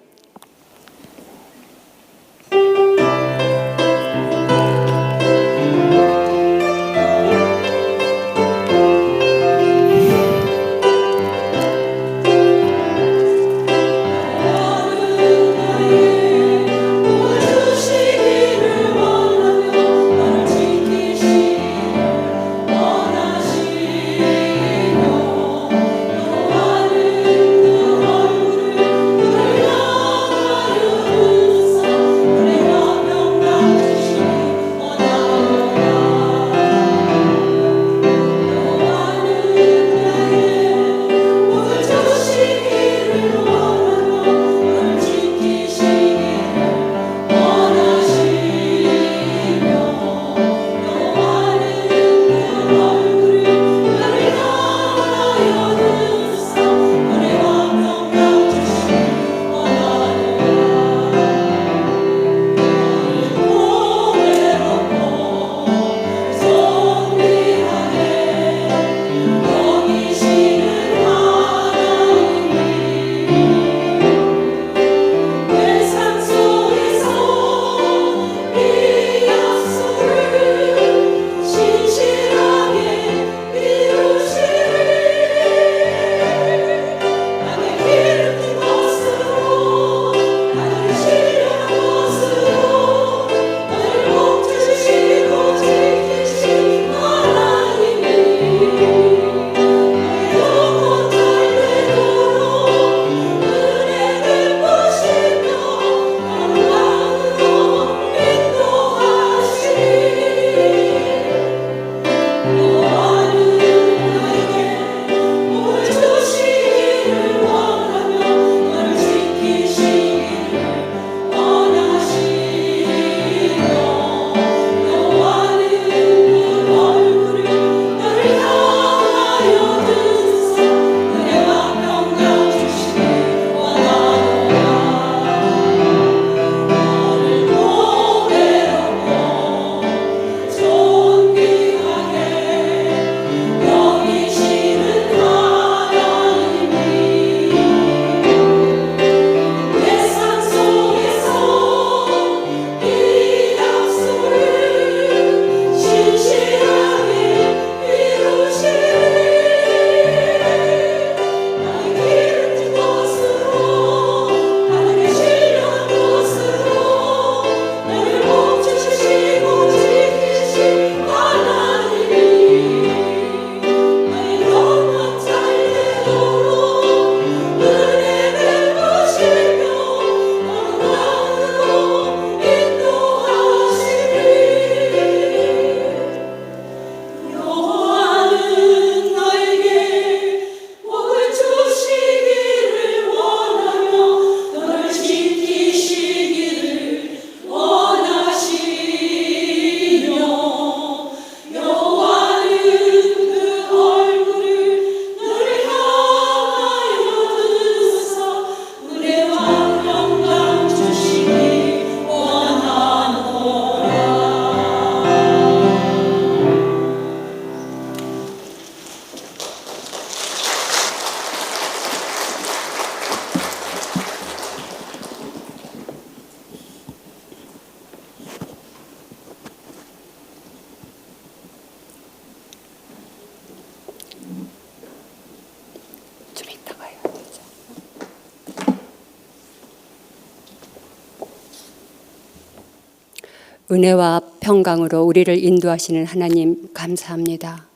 은혜와 평강으로 우리를 인도하시는 하나님 감사합니다.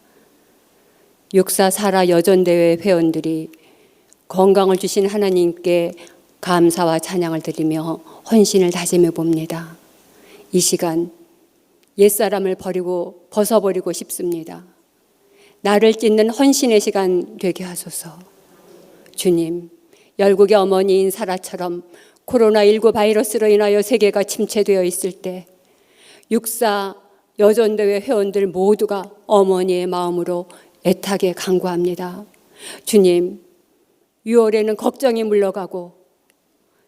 육사 사라 여전대회 회원들이 건강을 주신 하나님께 감사와 찬양을 드리며 헌신을 다짐해 봅니다. 이 시간 옛사람을 버리고 벗어버리고 싶습니다. 나를 찢는 헌신의 시간 되게 하소서. 주님, 열국의 어머니인 사라처럼 코로나19 바이러스로 인하여 세계가 침체되어 있을 때 육사 여전대회 회원들 모두가 어머니의 마음으로 애타게 간구합니다. 주님, 6월에는 걱정이 물러가고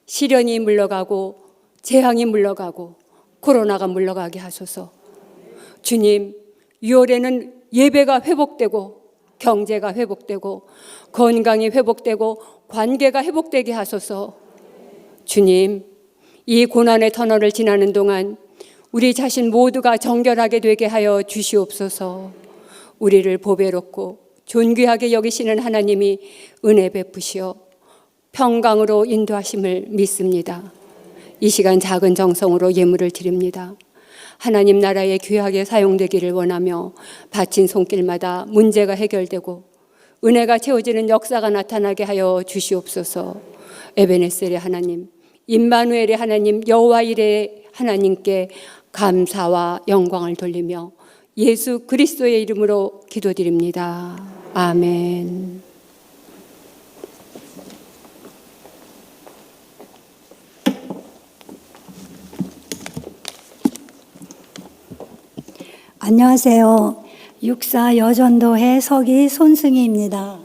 시련이 물러가고 재앙이 물러가고 코로나가 물러가게 하소서. 주님, 6월에는 예배가 회복되고 경제가 회복되고 건강이 회복되고 관계가 회복되게 하소서. 주님, 이 고난의 터널을 지나는 동안 우리 자신 모두가 정결하게 되게 하여 주시옵소서. 우리를 보배롭고 존귀하게 여기시는 하나님이 은혜 베푸시어 평강으로 인도하심을 믿습니다. 이 시간 작은 정성으로 예물을 드립니다. 하나님 나라에 귀하게 사용되기를 원하며 바친 손길마다 문제가 해결되고 은혜가 채워지는 역사가 나타나게 하여 주시옵소서. 에베네셀의 하나님, 임마누엘의 하나님, 여호와 이레의 하나님께 감사와 영광을 돌리며 예수 그리스도의 이름으로 기도드립니다. 아멘. 안녕하세요. 육사 여전도회 서기 손승희입니다.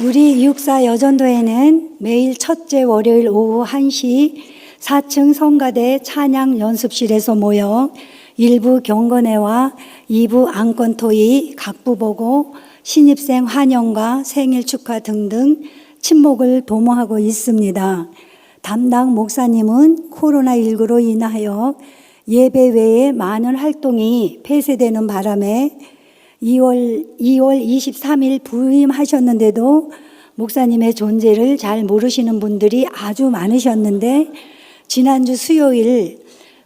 우리 육사 여전도회는 매일 첫째 월요일 오후 1시 4층 성가대 찬양 연습실에서 모여 1부 경건회와 2부 안건토의 각부 보고 신입생 환영과 생일 축하 등등 친목을 도모하고 있습니다. 담당 목사님은 코로나19로 인하여 예배 외에 많은 활동이 폐쇄되는 바람에 2월 23일 부임하셨는데도 목사님의 존재를 잘 모르시는 분들이 아주 많으셨는데 지난주 수요일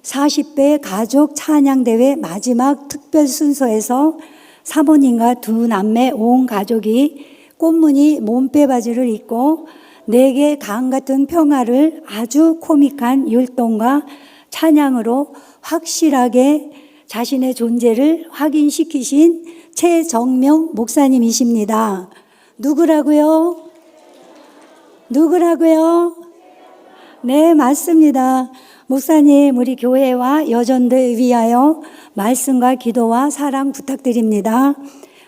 40배 가족 찬양대회 마지막 특별 순서에서 사모님과 두 남매 온 가족이 꽃무늬 몸빼바지를 입고 내게 강 같은 평화를 아주 코믹한 율동과 찬양으로 확실하게 자신의 존재를 확인시키신 최정명 목사님이십니다. 누구라고요? 누구라고요? 네, 맞습니다. 목사님, 우리 교회와 여전도에 위하여 말씀과 기도와 사랑 부탁드립니다.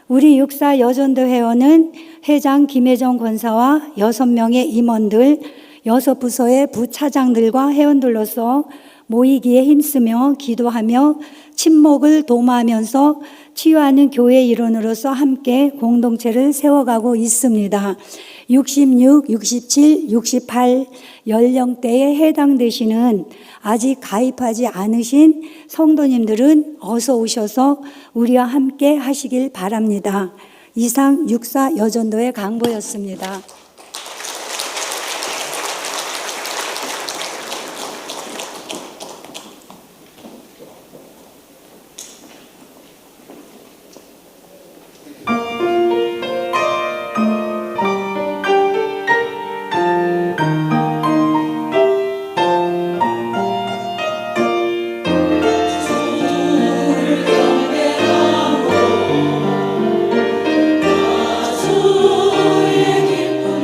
우리 육사 여전도 회원은 회장 김혜정 권사와 6명의 임원들, 6부서의 부차장들과 회원들로서 모이기에 힘쓰며 기도하며 친목을 도모하면서 치유하는 교회 일원으로서 함께 공동체를 세워가고 있습니다. 66, 67, 68 연령대에 해당되시는 아직 가입하지 않으신 성도님들은 어서 오셔서 우리와 함께 하시길 바랍니다. 이상 육사 여전도의 강보였습니다. 주의 기쁨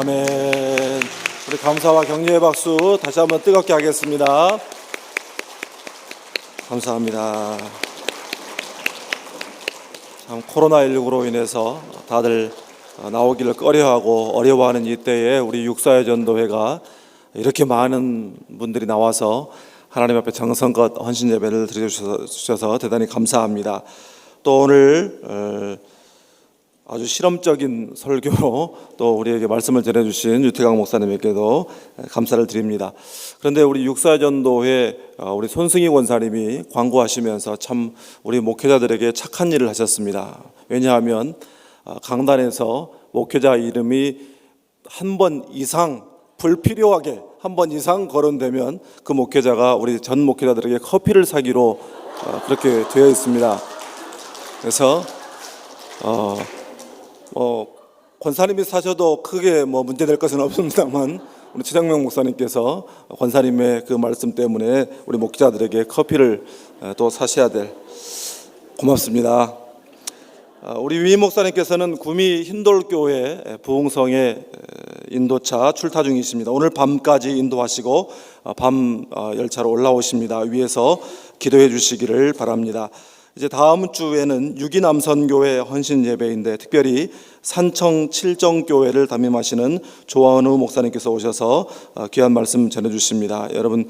아멘. 우리 감사와 격려의 박수 다시 한번 뜨겁게 하겠습니다. 감사합니다. 참 코로나19로 인해서 다들 나오기를 꺼려하고 어려워하는 이때에 우리 육사의 전도회가 이렇게 많은 분들이 나와서 하나님 앞에 정성껏 헌신 예배를 드려주셔서 대단히 감사합니다. 또 오늘 아주 실험적인 설교로 또 우리에게 말씀을 전해주신 유태강 목사님에게도 감사를 드립니다. 그런데 우리 육사전도회 우리 손승희 권사님이 광고하시면서 참 우리 목회자들에게 착한 일을 하셨습니다. 왜냐하면 강단에서 목회자 이름이 한 번 이상 불필요하게 한 번 이상 거론되면 그 목회자가 우리 전 목회자들에게 커피를 사기로 그렇게 되어 있습니다. 그래서 권사님이 사셔도 크게 문제될 것은 없습니다만 우리 최정명 목사님께서 권사님의 그 말씀 때문에 우리 목회자들에게 커피를 또 사셔야 될, 고맙습니다. 우리 위임 목사님께서는 구미 흰돌교회 부흥성에 인도차 출타 중이십니다. 오늘 밤까지 인도하시고 밤 열차로 올라오십니다. 위에서 기도해 주시기를 바랍니다. 이제 다음 주에는 유기남선교회 헌신 예배인데 특별히 산청 칠정교회를 담임하시는 조원우 목사님께서 오셔서 귀한 말씀 전해주십니다. 여러분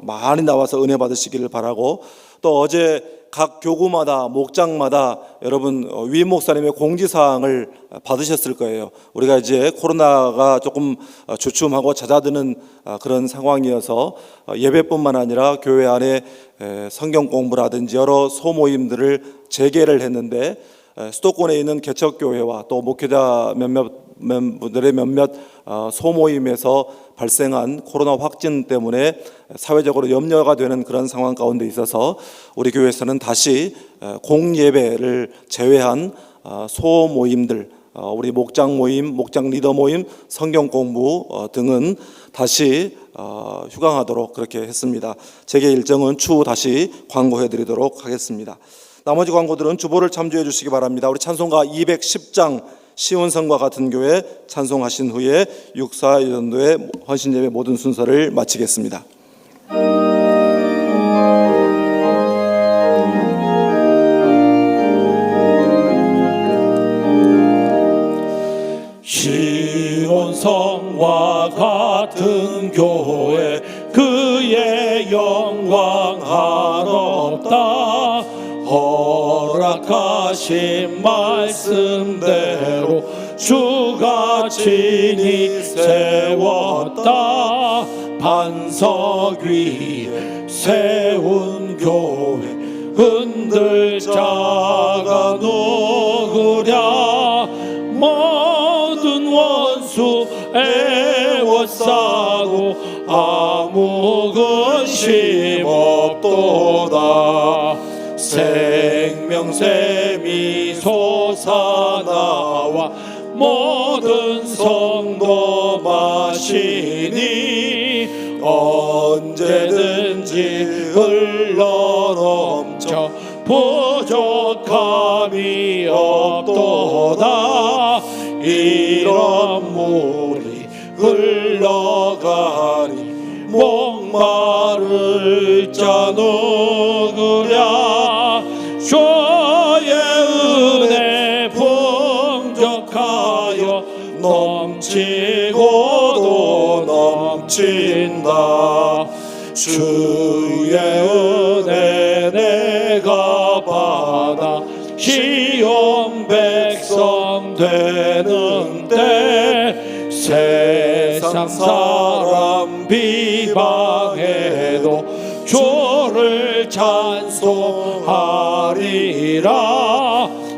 많이 나와서 은혜 받으시기를 바라고, 또 어제 각 교구마다 목장마다 여러분 위임 목사님의 공지사항을 받으셨을 거예요. 우리가 이제 코로나가 조금 주춤하고 잦아드는 그런 상황이어서 예배뿐만 아니라 교회 안에 성경 공부라든지 여러 소모임들을 재개를 했는데, 수도권에 있는 개척교회와 또 목회자 분들의 몇몇 소모임에서 발생한 코로나 확진 때문에 사회적으로 염려가 되는 그런 상황 가운데 있어서 우리 교회에서는 다시 공예배를 제외한 소모임들, 우리 목장 모임, 목장 리더 모임, 성경 공부 등은 다시 휴강하도록 그렇게 했습니다. 재개 일정은 추후 다시 광고해 드리도록 하겠습니다. 나머지 광고들은 주보를 참조해 주시기 바랍니다. 우리 찬송가 210장 시온성과 같은 교회 찬송하신 후에 육사전도회 헌신예배 모든 순서를 마치겠습니다. 시온성과 같은 교회 그의 영광 한없다. 허락하신 말씀대로 주가 친히 세웠다. 반석 위에 세운 교회 흔들 자가 누구랴. 모든 원수 애워싸고 아무 근심 없도다. 생명샘이 솟아나와 모든 성도 마시니 언제든지 흘러넘쳐 부족함이 없도다. 이런 물이 흘러가니 목마를 자 누구랴. 주의 은혜 풍족하여 넘치고도 넘친다. 주의 은혜 내가 받아 시온 백성 되는 때 세상 사람 비방해도 주를 찬송하리라.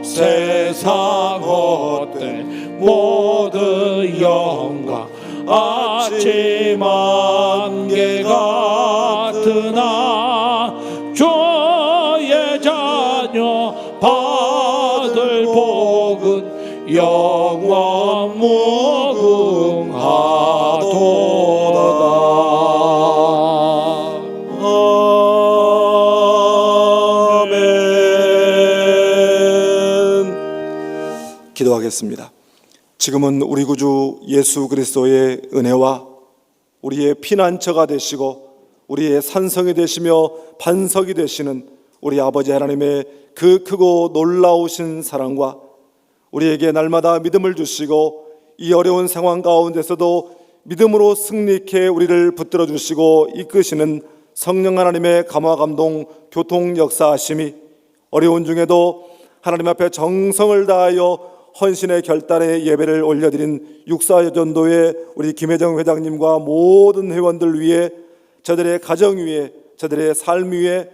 세상 헛된 모든 영광 아침 안개 같으나 주의 자녀 받을 복은 영원 무궁하도다. 기도하겠습니다. 지금은 우리 구주 예수 그리스도의 은혜와 우리의 피난처가 되시고 우리의 산성이 되시며 반석이 되시는 우리 아버지 하나님의 그 크고 놀라우신 사랑과 우리에게 날마다 믿음을 주시고 이 어려운 상황 가운데서도 믿음으로 승리케 우리를 붙들어 주시고 이끄시는 성령 하나님의 감화 감동 교통 역사하심이 어려운 중에도 하나님 앞에 정성을 다하여 헌신의 결단의 예배를 올려드린 육사여전도의 우리 김혜정 회장님과 모든 회원들 위해 저들의 가정 위에 저들의 삶 위에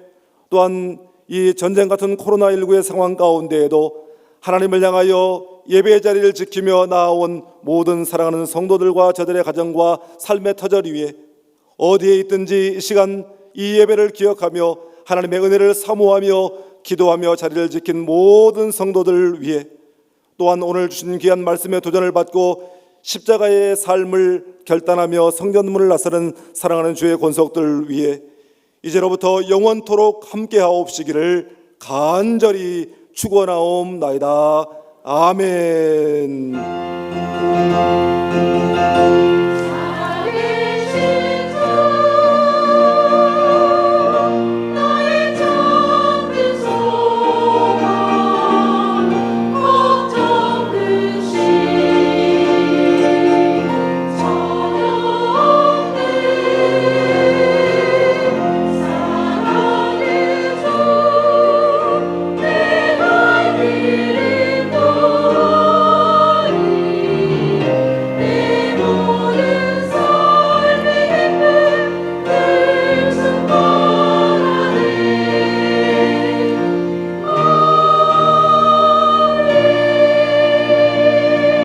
또한 이 전쟁 같은 코로나19의 상황 가운데에도 하나님을 향하여 예배의 자리를 지키며 나아온 모든 사랑하는 성도들과 저들의 가정과 삶의 터전 위에 어디에 있든지 이 시간 이 예배를 기억하며 하나님의 은혜를 사모하며 기도하며 자리를 지킨 모든 성도들 위해 또한 오늘 주신 귀한 말씀의 도전을 받고 십자가의 삶을 결단하며 성전문을 나서는 사랑하는 주의 권속들 위해 이제로부터 영원토록 함께하옵시기를 간절히 축원하옵나이다. 아멘.